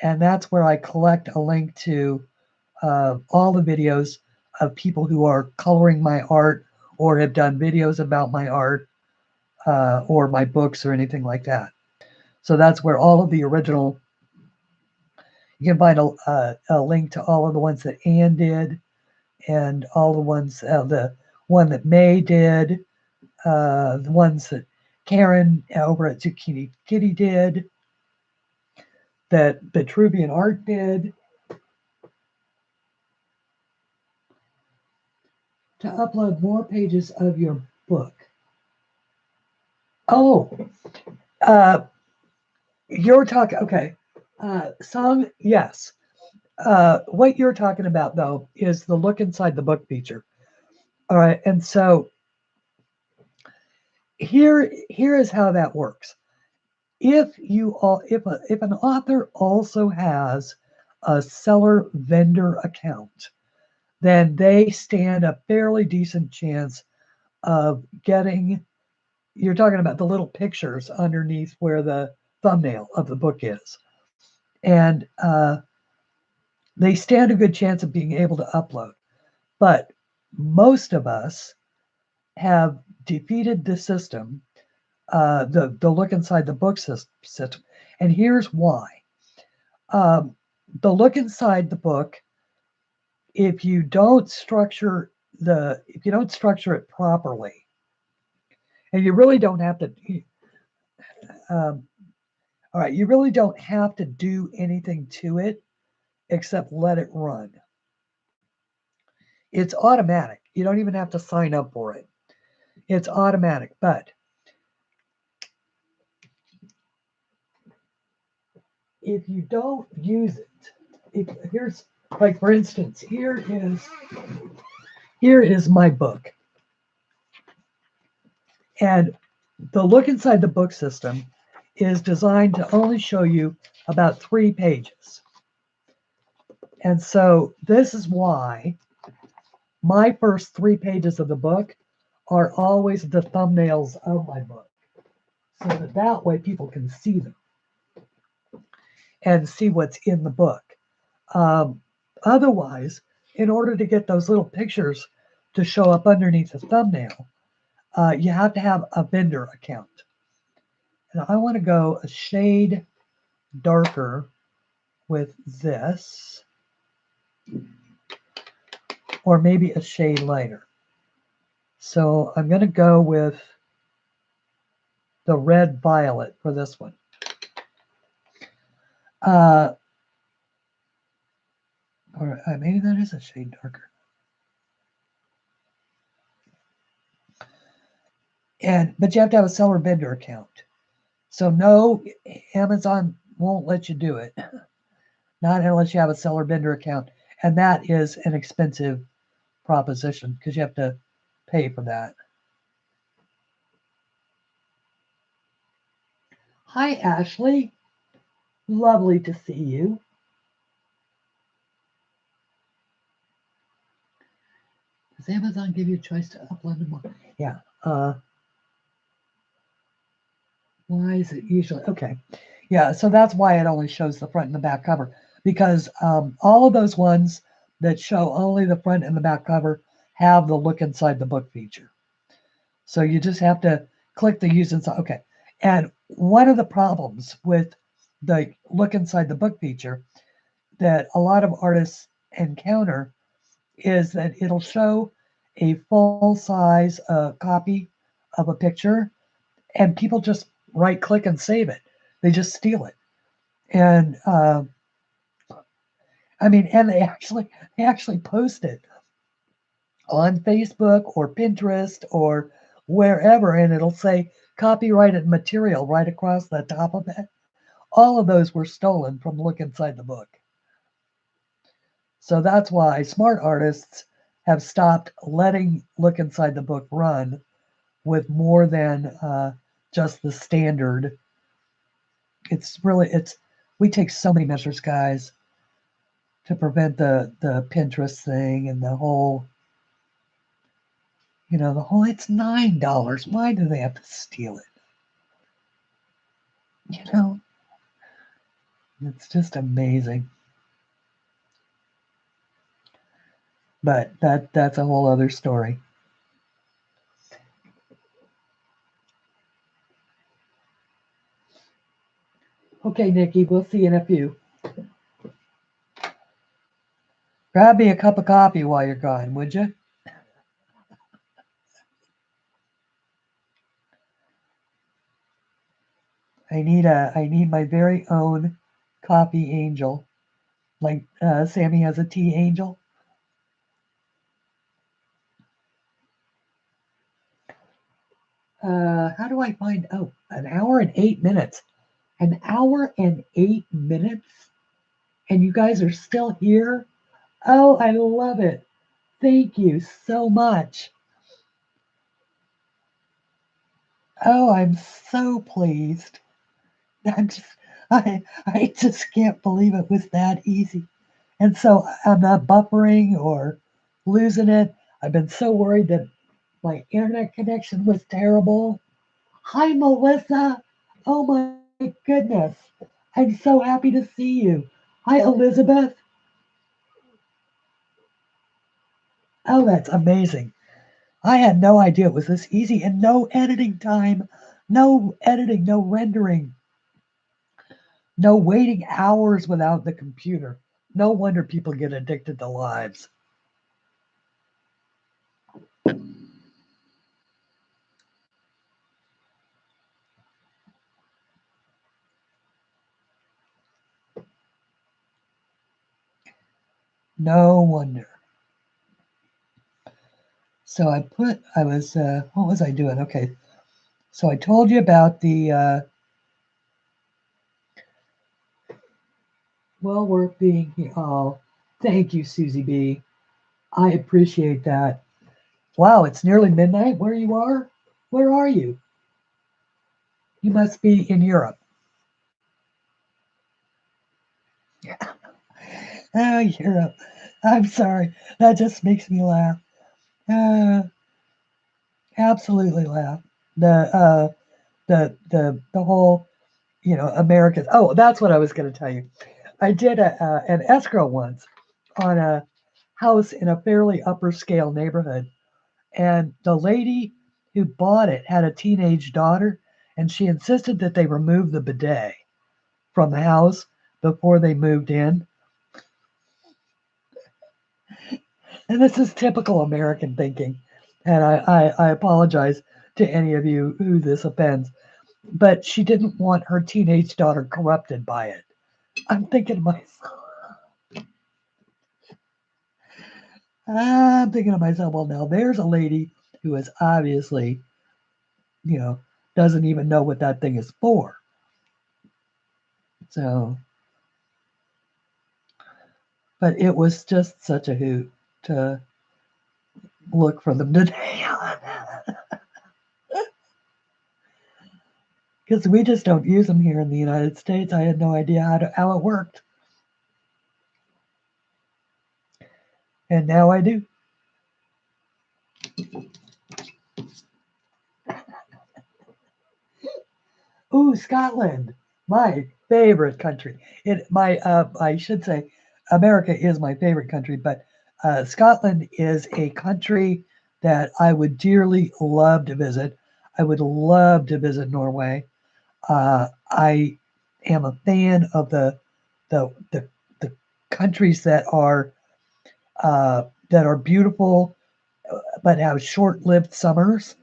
A: and that's where I collect a link to all the videos of people who are coloring my art or have done videos about my art or my books or anything like that. So that's where all of the original. You can find a link to all of the ones that Anne did, and all the ones, the one that May did, the ones that Karen over at Zucchini Kitty did, that Vitruvian Art did. To upload more pages of your book. Oh, you're talking, okay. Some, yes. What you're talking about, though, is the look inside the book feature. All right, and so here is how that works. If an author also has a seller vendor account, then they stand a fairly decent chance of getting. You're talking about the little pictures underneath where the thumbnail of the book is, and they stand a good chance of being able to upload. But most of us have defeated the system, the look inside the book system, and here's why. The look inside the book, if you don't structure it properly, and you really don't have to. All right, you really don't have to do anything to it except let it run. It's automatic. You don't even have to sign up for it. It's automatic, but if you don't use it, here's, like, for instance, here is my book. And the look inside the book system is designed to only show you about 3 pages. And so this is why my first 3 pages of the book are always the thumbnails of my book, so that way people can see them and see what's in the book. Otherwise, in order to get those little pictures to show up underneath the thumbnail, you have to have a vendor account. And I want to go a shade darker with this, or maybe a shade lighter. So I'm going to go with the red violet for this one. Or maybe that is a shade darker. But you have to have a seller vendor account. So no, Amazon won't let you do it. Not unless you have a seller vendor account. And that is an expensive proposition because you have to pay for that. Hi, Ashley. Lovely to see you. Does Amazon give you a choice to upload them? Yeah. Why is it usually? Okay. Yeah, so that's why it only shows the front and the back cover. Because all of those ones that show only the front and the back cover have the look inside the book feature. So you just have to click the use inside. Okay. And one of the problems with the look inside the book feature that a lot of artists encounter is that it'll show a full size copy of a picture and people just right click and save it. They just steal it. And I mean, and they actually post it on Facebook or Pinterest or wherever, and it'll say copyrighted material right across the top of it. All of those were stolen from Look Inside the Book. So that's why smart artists have stopped letting Look Inside the Book run with more than just the standard. We take so many measures, guys, to prevent the Pinterest thing and the whole, it's $9. Why do they have to steal it? It's just amazing. But that's a whole other story. Okay, Nikki, we'll see you in a few. Grab me a cup of coffee while you're gone, would you? I need my very own coffee angel, like Sammy has a tea angel. How do I find? Oh, an hour and 8 minutes. An hour and 8 minutes, and you guys are still here. Oh, I love it. Thank you so much. Oh, I'm so pleased. I just can't believe it was that easy. And so I'm not buffering or losing it. I've been so worried that my internet connection was terrible. Hi, Melissa. Oh my goodness. I'm so happy to see you. Hi, Elizabeth. Oh, that's amazing. I had no idea it was this easy and no editing time, no editing, no rendering, no waiting hours without the computer. No wonder people get addicted to lives. No wonder. So what was I doing? Okay. So I told you about the well worth being here. Oh, thank you, Susie B. I appreciate that. Wow, it's nearly midnight where you are? Where are you? You must be in Europe. Yeah. Oh, Europe. I'm sorry. That just makes me laugh. Absolutely laugh. The whole, Americans. Oh, that's what I was going to tell you. I did an escrow once on a house in a fairly upper scale neighborhood. And the lady who bought it had a teenage daughter, and she insisted that they remove the bidet from the house before they moved in. And this is typical American thinking. And I apologize to any of you who this offends. But she didn't want her teenage daughter corrupted by it. I'm thinking to myself, well, now there's a lady who is obviously, doesn't even know what that thing is for. So, but it was just such a hoot to look for them today. Because we just don't use them here in the United States. I had no idea how it worked. And now I do. Ooh, Scotland, my favorite country. I should say, America is my favorite country, but Scotland is a country that I would dearly love to visit. I would love to visit Norway. I am a fan of the countries that are beautiful but have short-lived summers.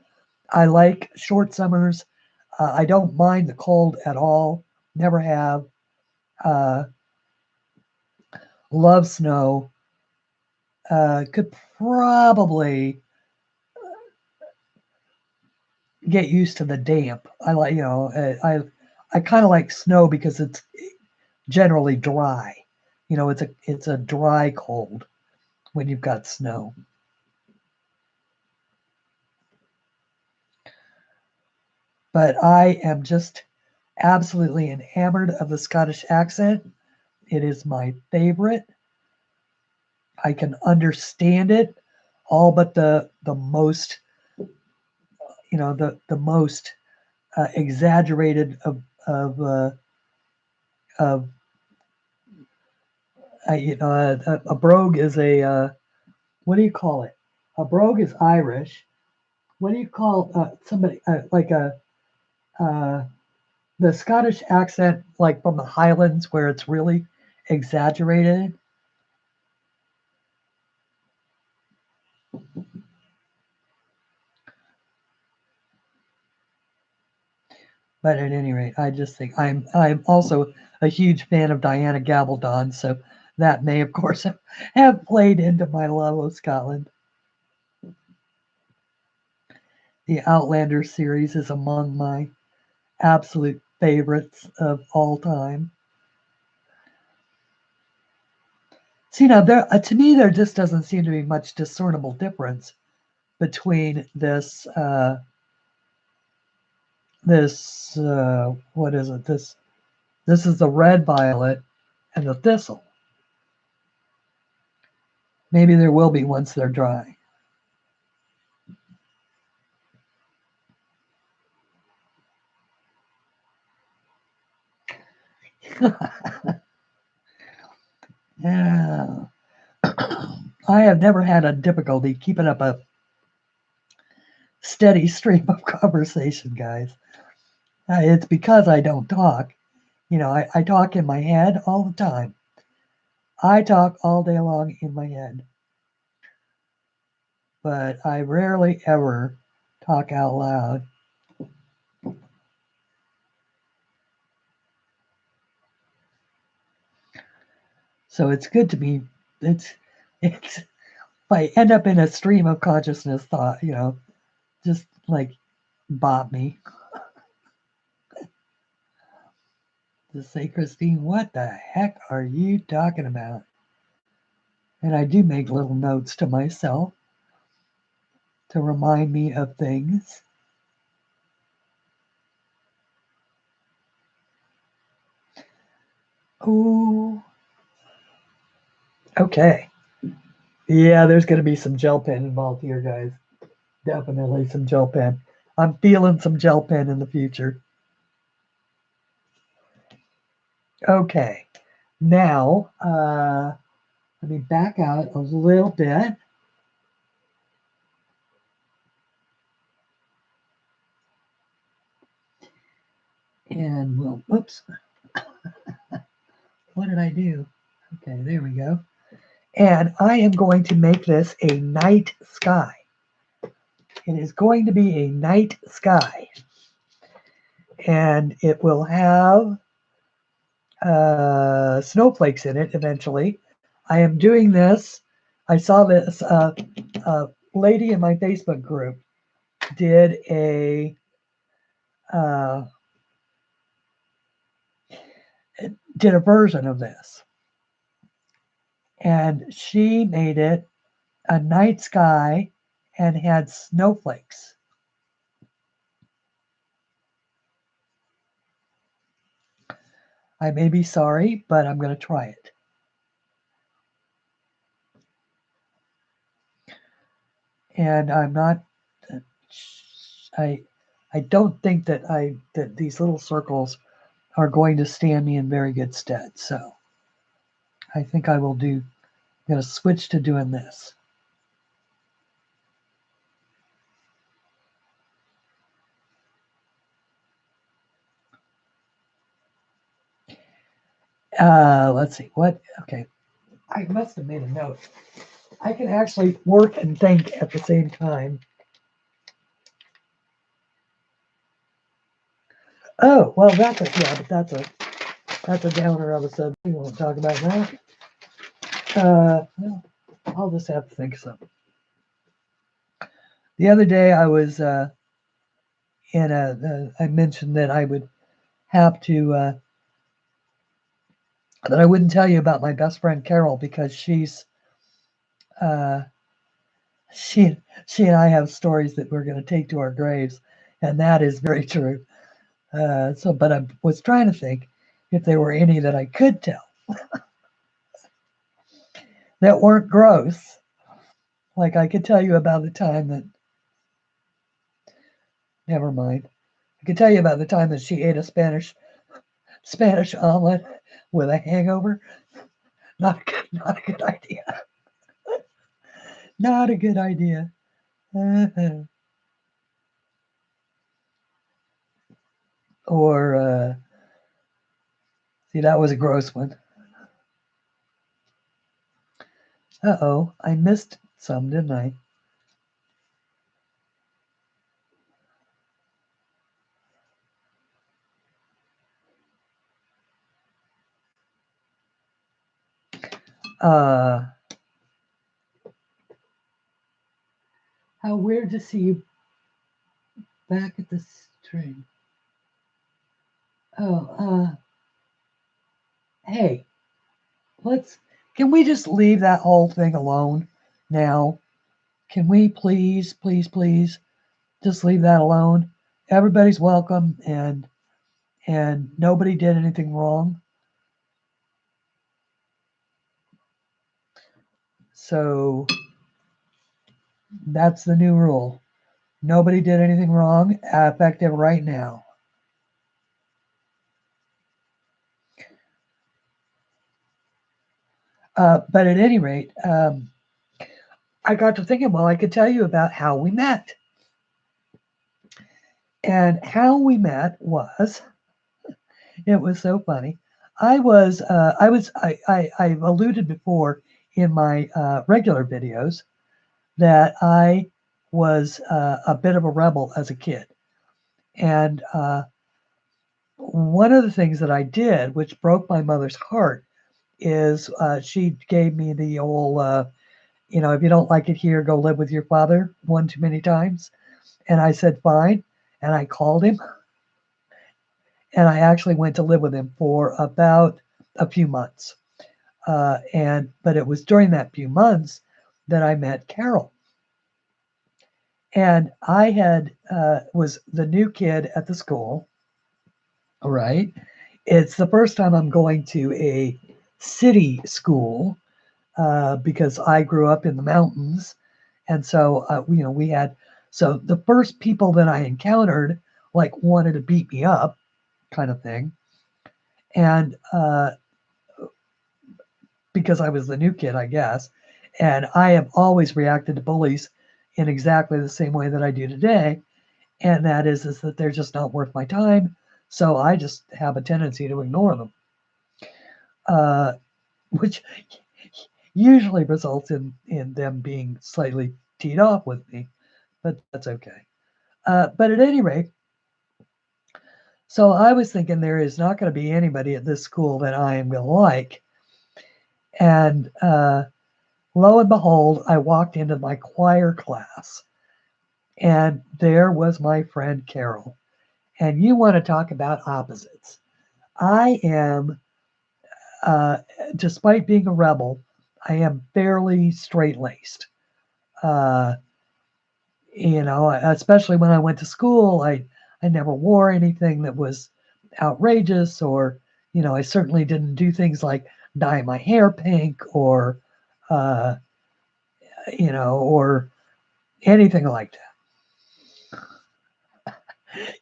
A: I like short summers. I don't mind the cold at all. Never have. Love snow. Could probably get used to the damp. I like, I kind of like snow because it's generally dry. It's a dry cold when you've got snow. But I am just absolutely enamored of the Scottish accent. It is my favorite. I can understand it, all but the most, the most exaggerated of a brogue is a what do you call it? A brogue is Irish. What do you call somebody like the Scottish accent, like from the Highlands, where it's really exaggerated? But at any rate, I just think I'm also a huge fan of Diana Gabaldon, so that may, of course, have played into my love of Scotland. The Outlander series is among my absolute favorites of all time. See, now to me, there just doesn't seem to be much discernible difference between this what is it? This is the red violet and the thistle. Maybe there will be once they're dry. Yeah. I have never had a difficulty keeping up a steady stream of conversation, guys. It's because I don't talk. I talk in my head all the time. I talk all day long in my head. But I rarely ever talk out loud. So it's good to be, if I end up in a stream of consciousness thought, just like bob me. Just say, Christine, what the heck are you talking about? And I do make little notes to myself to remind me of things. Oh, okay. Yeah, there's going to be some gel pen involved here, guys. Definitely some gel pen. I'm feeling some gel pen in the future. Okay. Now, Let me back out a little bit. And we'll, oops, what did I do? Okay, there we go. And I am going to make this a night sky. It is going to be a night sky. And it will have snowflakes in it eventually. I am doing this. I saw this lady in my Facebook group did a version of this, and she made it a night sky and had snowflakes. I may be sorry, but I'm going to try it. And I'm not. I don't think that that these little circles are going to stand me in very good stead. So I think I will do. I'm going to switch to doing this. Let's see what. Okay, I must have made a note. I can actually work and think at the same time. Oh, well, that's a downer of a subject. We won't talk about that. Well, I'll just have to think of something. The other day I was in I mentioned that I would have to that I wouldn't tell you about my best friend Carol because she's she and I have stories that we're going to take to our graves, and that is very true. But I was trying to think if there were any that I could tell that weren't gross. Like I could tell you about the time that. Never mind. I could tell you about the time that she ate a Spanish omelet with a hangover. Not a good idea. Not a good idea. Or see, that was a gross one. Uh-oh, I missed some, didn't I? How weird to see you back at the string. Oh, hey, can we just leave that whole thing alone now? Can we please, please, please just leave that alone? Everybody's welcome and nobody did anything wrong. So that's the new rule. Nobody did anything wrong, effective right now. But at any rate, I got to thinking, well, I could tell you about how we met. And how we met was, it was so funny. I've alluded before in my regular videos that I was a bit of a rebel as a kid. And one of the things that I did, which broke my mother's heart, is she gave me the old, if you don't like it here, go live with your father one too many times. And I said, fine. And I called him. And I actually went to live with him for about a few months. But it was during that few months that I met Carol. And I was the new kid at the school. All right. It's the first time I'm going to a city school because I grew up in the mountains. And so, we had, so the first people that I encountered like wanted to beat me up kind of thing. And because I was the new kid, I guess. And I have always reacted to bullies in exactly the same way that I do today. And that is that they're just not worth my time. So I just have a tendency to ignore them, which usually results in them being slightly teed off with me, but that's okay. But at any rate, so I was thinking there is not going to be anybody at this school that I am going to like. And lo and behold, I walked into my choir class, and there was my friend Carol. And you want to talk about opposites. I am, despite being a rebel, I am fairly straight-laced. Especially when I went to school, I never wore anything that was outrageous, or, I certainly didn't do things like dye my hair pink or, or anything like that.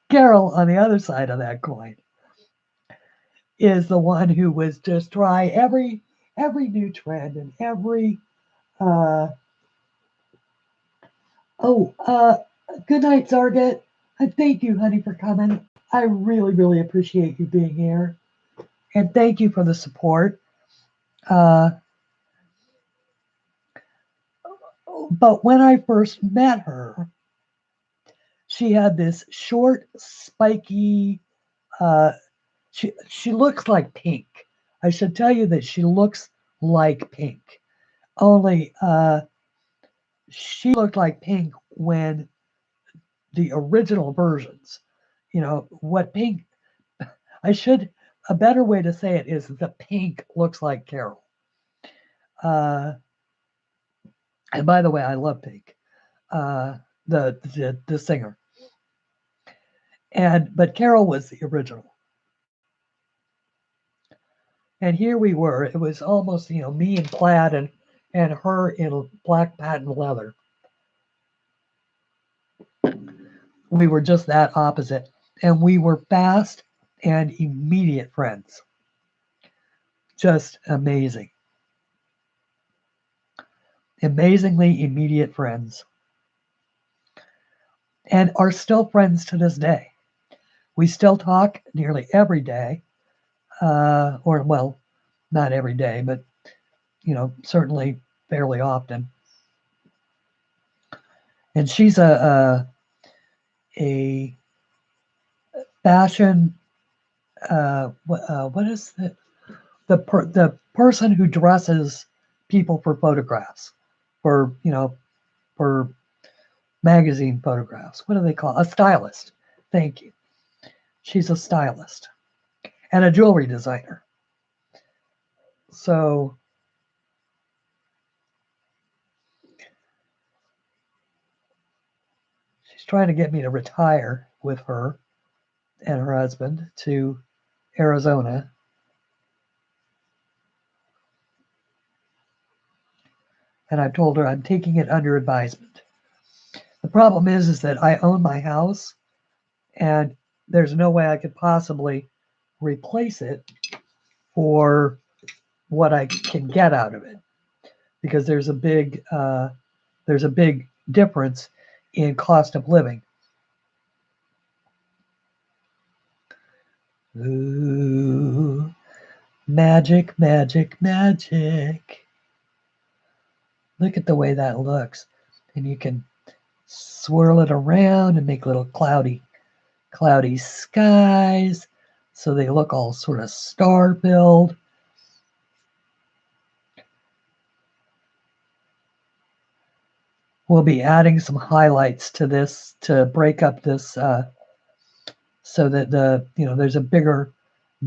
A: Carol, on the other side of that coin, is the one who was just try every new trend and every good night, Zarget. And thank you, honey, for coming. I really, really appreciate you being here. And thank you for the support. But when I first met her, she had this short, spiky, she looks like Pink. I should tell you that she looks like Pink. Only she looked like Pink when the original versions, what Pink, a better way to say it is the Pink looks like Carol. And by the way, I love Pink, the singer. But Carol was the original. And here we were. It was almost, me in plaid and her in black patent leather. We were just that opposite. And we were fast and immediate friends. Just amazing. Amazingly immediate friends. And are still friends to this day. We still talk nearly every day. Or, well, not every day, but, certainly fairly often. And she's a fashion, what is the person who dresses people for photographs, for magazine photographs. What do they call it? A stylist? Thank you. She's a stylist and a jewelry designer. So she's trying to get me to retire with her and her husband to Arizona. And I've told her I'm taking it under advisement. The problem is that I own my house, and there's no way I could possibly replace it for what I can get out of it, because there's a big difference in cost of living. Ooh, magic, magic, magic. Look at the way that looks. And you can swirl it around and make little cloudy skies, so they look all sort of star-filled. We'll be adding some highlights to this to break up this, so that there's a bigger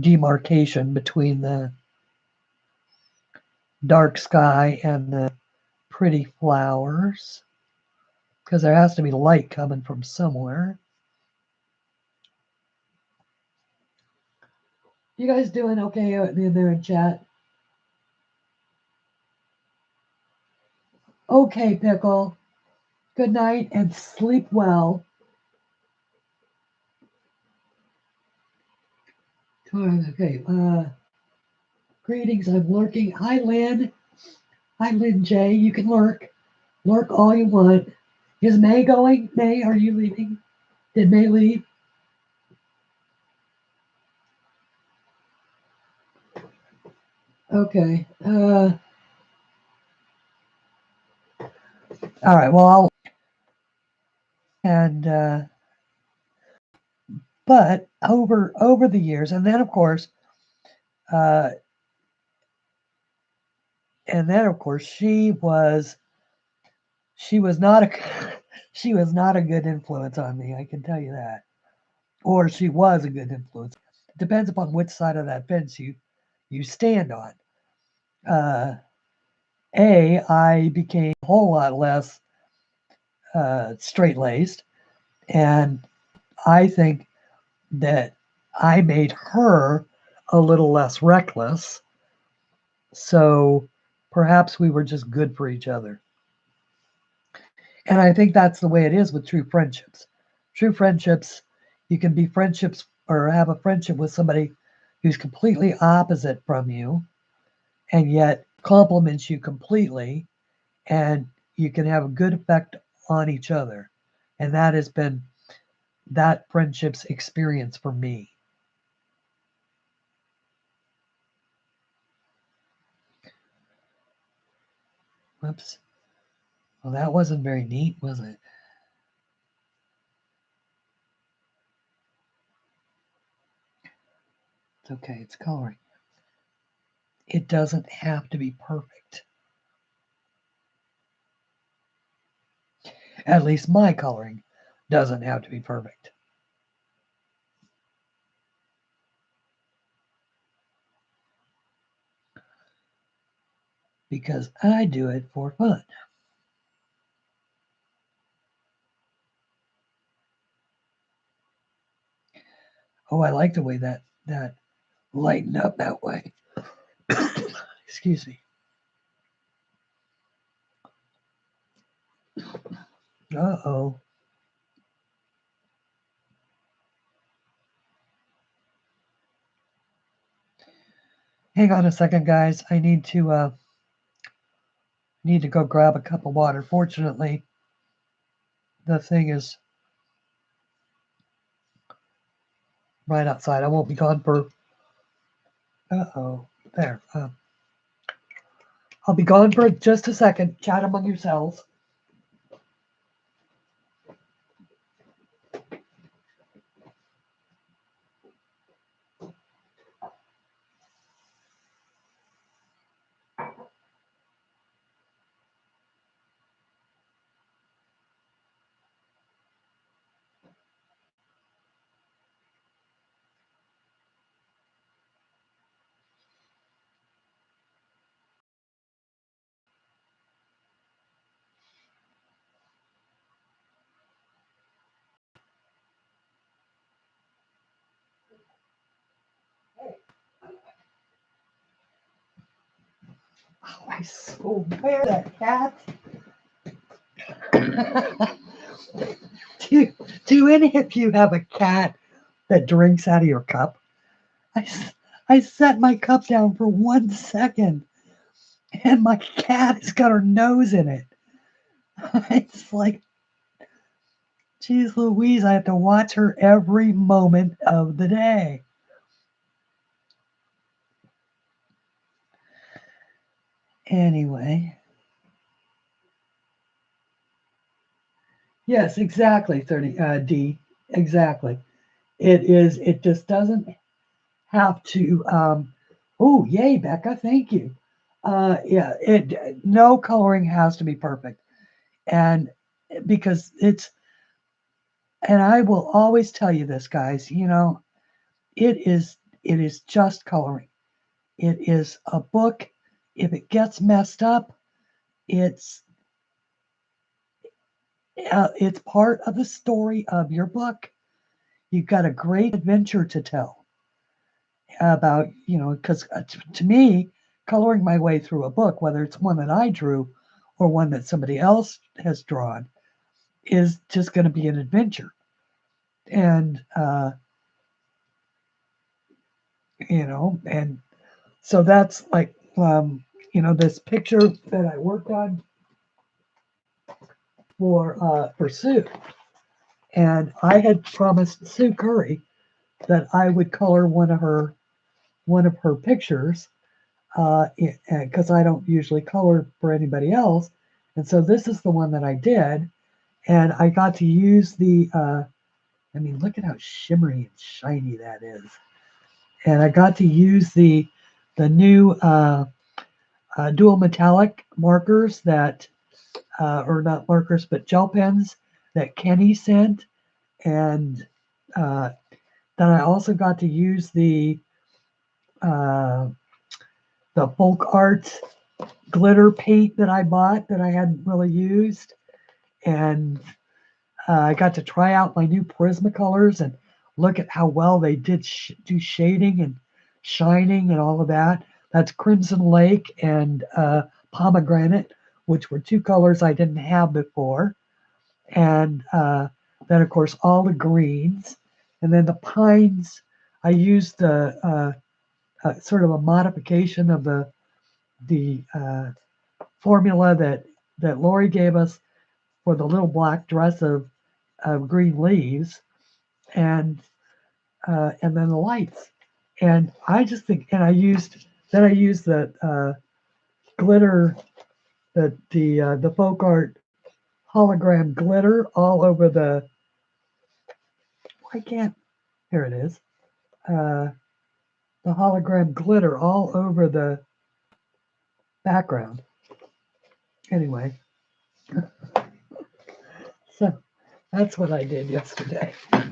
A: demarcation between the dark sky and the pretty flowers, because there has to be light coming from somewhere. You guys doing okay out there in chat? Okay, Pickle. Good night and sleep well. Okay. Greetings, I'm lurking. Hi, Lynn. Hi, Lynn J. You can lurk. Lurk all you want. Is May going? May, are you leaving? Did May leave? Okay. All right. Well, I'll and but over the years, and then of course, uh, she was not a she was not a good influence on me. I can tell you that. Or she was a good influence. It depends upon which side of that fence you stand on. I became a whole lot less straight laced, and I think that I made her a little less reckless. So perhaps we were just good for each other. And I think that's the way it is with true friendships. True friendships, you can be friendships or have a friendship with somebody who's completely opposite from you and yet complements you completely, and you can have a good effect on each other. And that has been that friendship's experience for me. Whoops. Well, that wasn't very neat, was it? It's okay, it's coloring. It doesn't have to be perfect. At least my coloring doesn't have to be perfect. Because I do it for fun. Oh, I like the way that lightened up that way. Excuse me. Uh-oh. Hang on a second, guys. I need to go grab a cup of water. Fortunately, the thing is right outside. I won't be gone for. Uh-oh. There. I'll be gone for just a second. Chat among yourselves. Oh, I swear that cat. do any of you have a cat that drinks out of your cup? I set my cup down for 1 second and my cat has got her nose in it. It's like, geez Louise, I have to watch her every moment of the day. Anyway. Yes, exactly, 30 D. Exactly. It just doesn't have to oh, yay, Becca, thank you. Yeah, no coloring has to be perfect. And because and I will always tell you this, guys, it is just coloring. It is a book. If it gets messed up, it's part of the story of your book. You've got a great adventure to tell about, because to me, coloring my way through a book, whether it's one that I drew or one that somebody else has drawn, is just going to be an adventure. And and So that's like, this picture that I worked on for Sue. And I had promised Sue Curry that I would color one of her pictures, because I don't usually color for anybody else. And so this is the one that I did, and I got to use look at how shimmery and shiny that is. And I got to use the new dual metallic markers that, or not markers, but gel pens that Kenny sent. And then I also got to use uh, the folk art glitter paint that I bought that I hadn't really used. And I got to try out my new Prismacolors and look at how well they did do shading and shining and all of that. That's Crimson Lake and Pomegranate, which were two colors I didn't have before. And then, of course, all the greens. And then the pines, I used the sort of a modification of the formula that Lori gave us for the little black dress of green leaves, and then the lights. And I just think, and I used the glitter, the folk art hologram glitter all over the. I can't. Here it is. The hologram glitter all over the background. Anyway, so that's what I did yesterday. I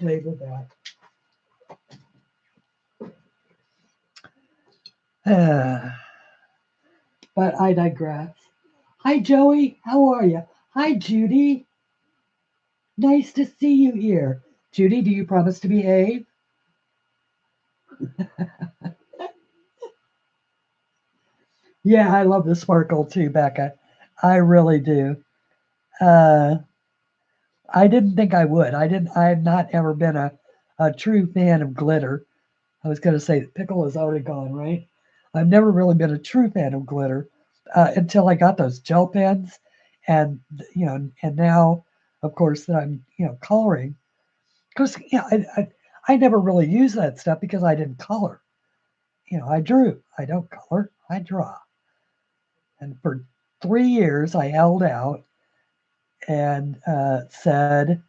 A: played with that. But I digress. Hi, Joey. How are you? Hi, Judy. Nice to see you here. Judy, do you promise to behave? Yeah, I love the sparkle too, Becca. I really do. Uh, I didn't think I would. I've not ever been a true fan of glitter. I was going to say pickle is already gone, right? I've never really been a true fan of glitter until I got those gel pens, and and now, of course, that I'm coloring. Because I never really used that stuff because I didn't color. I drew. I don't color. I draw. And for 3 years, I held out and said,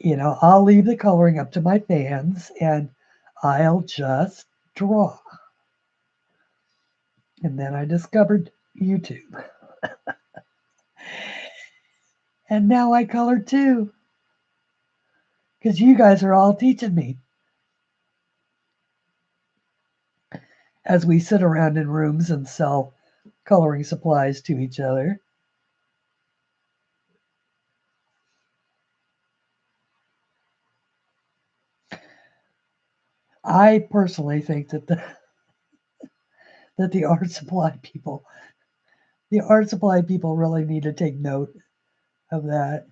A: I'll leave the coloring up to my fans, and I'll just draw. And then I discovered YouTube. And now I color too. Because you guys are all teaching me. As we sit around in rooms and sell coloring supplies to each other. I personally think that the art supply people really need to take note of that.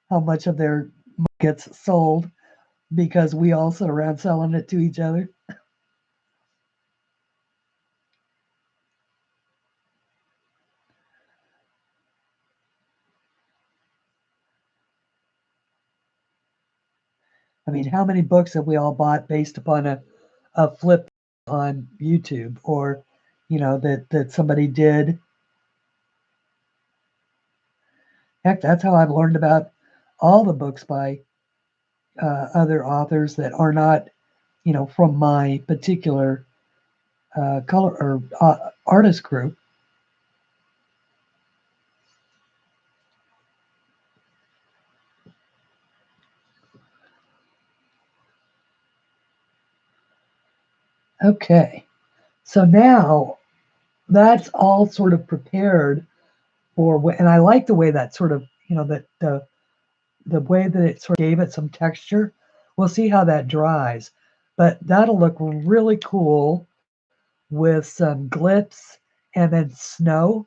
A: How much of their gets sold because we all sit around selling it to each other. I mean, how many books have we all bought based upon a flip on YouTube, or that somebody did? Heck, that's how I've learned about all the books by other authors that are not, from my particular color or artist group. Okay, so now that's all sort of prepared for, and I like the way that sort of, that the way that it sort of gave it some texture. We'll see how that dries, but that'll look really cool with some glips and then snow,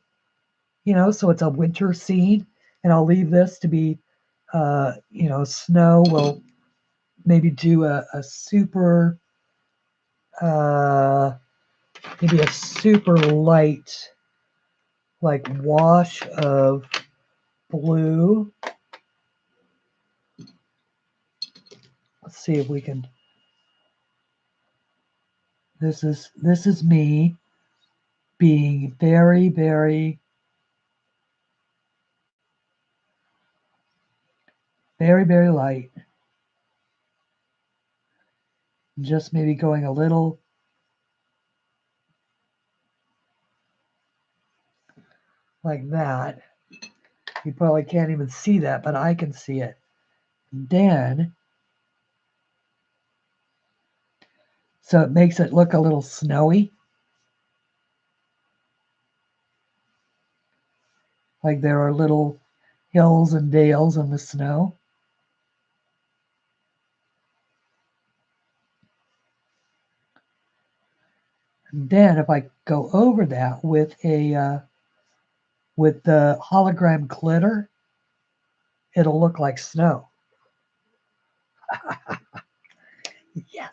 A: so it's a winter scene. And I'll leave this to be, snow. We'll maybe do a super maybe a super light, like wash of blue. Let's see if we can. This is me being very, very, very, very light. Just maybe going a little like that. You probably can't even see that, but I can see it. Then, so it makes it look a little snowy. Like there are little hills and dales in the snow. And then if I go over that with a with the hologram glitter, it'll look like snow. Yes.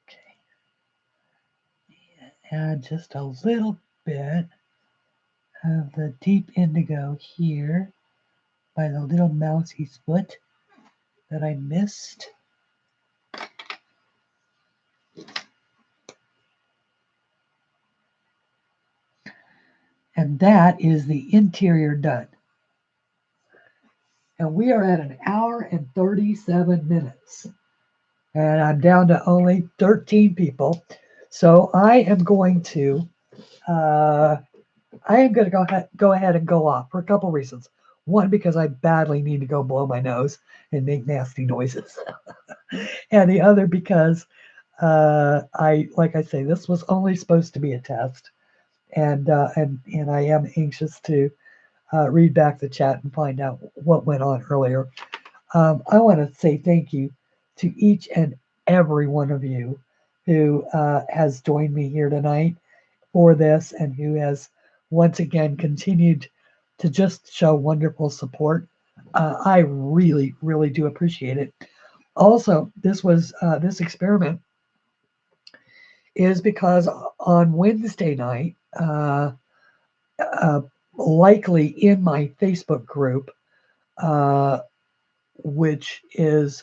A: Okay. Add just a little bit of the deep indigo here by the little mousie's foot that I missed. And that is the interior done. And we are at 1 hour and 37 minutes. And I'm down to only 13 people. So I am going to go ahead and go off for a couple reasons. One, because I badly need to go blow my nose and make nasty noises. And the other because like I say, this was only supposed to be a test. And I am anxious to read back the chat and find out what went on earlier. I want to say thank you to each and every one of you who has joined me here tonight for this and who has once again continued to just show wonderful support. I really, really do appreciate it. Also, this experiment is because on Wednesday night, likely in my Facebook group, which is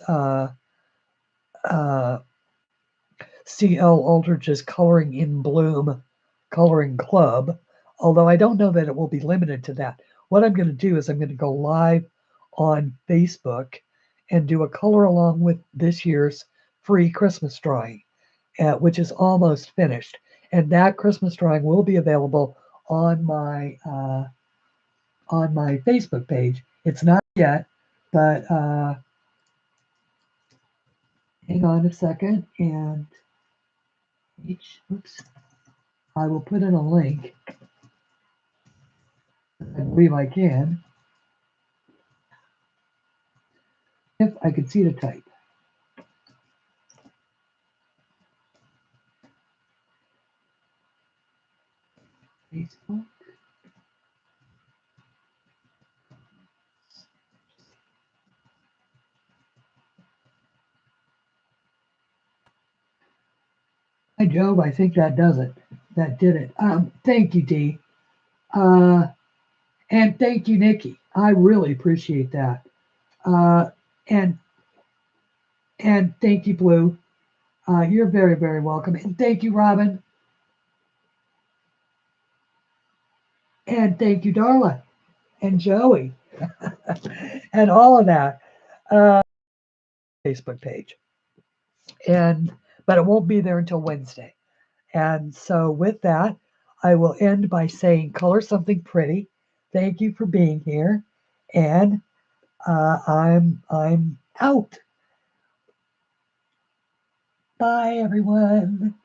A: CLAldridge's Coloring in Bloom Coloring Club, although I don't know that it will be limited to that. What I'm going to do is I'm going to go live on Facebook and do a color along with this year's free Christmas drawing, which is almost finished. And that Christmas drawing will be available on my Facebook page. It's not yet, but hang on a second, and oops, I will put in a link. I believe I can. If I could see the type. Facebook. Hi, Job. I think that does it. That did it. Thank you, Dee. And thank you, Nikki. I really appreciate that. And thank you, Blue. You're very, very welcome. And thank you, Robin. And thank you, Darla. And Joey. And all of that. Facebook page. But it won't be there until Wednesday. And so with that, I will end by saying color something pretty. Thank you for being here. And I'm out. Bye, everyone.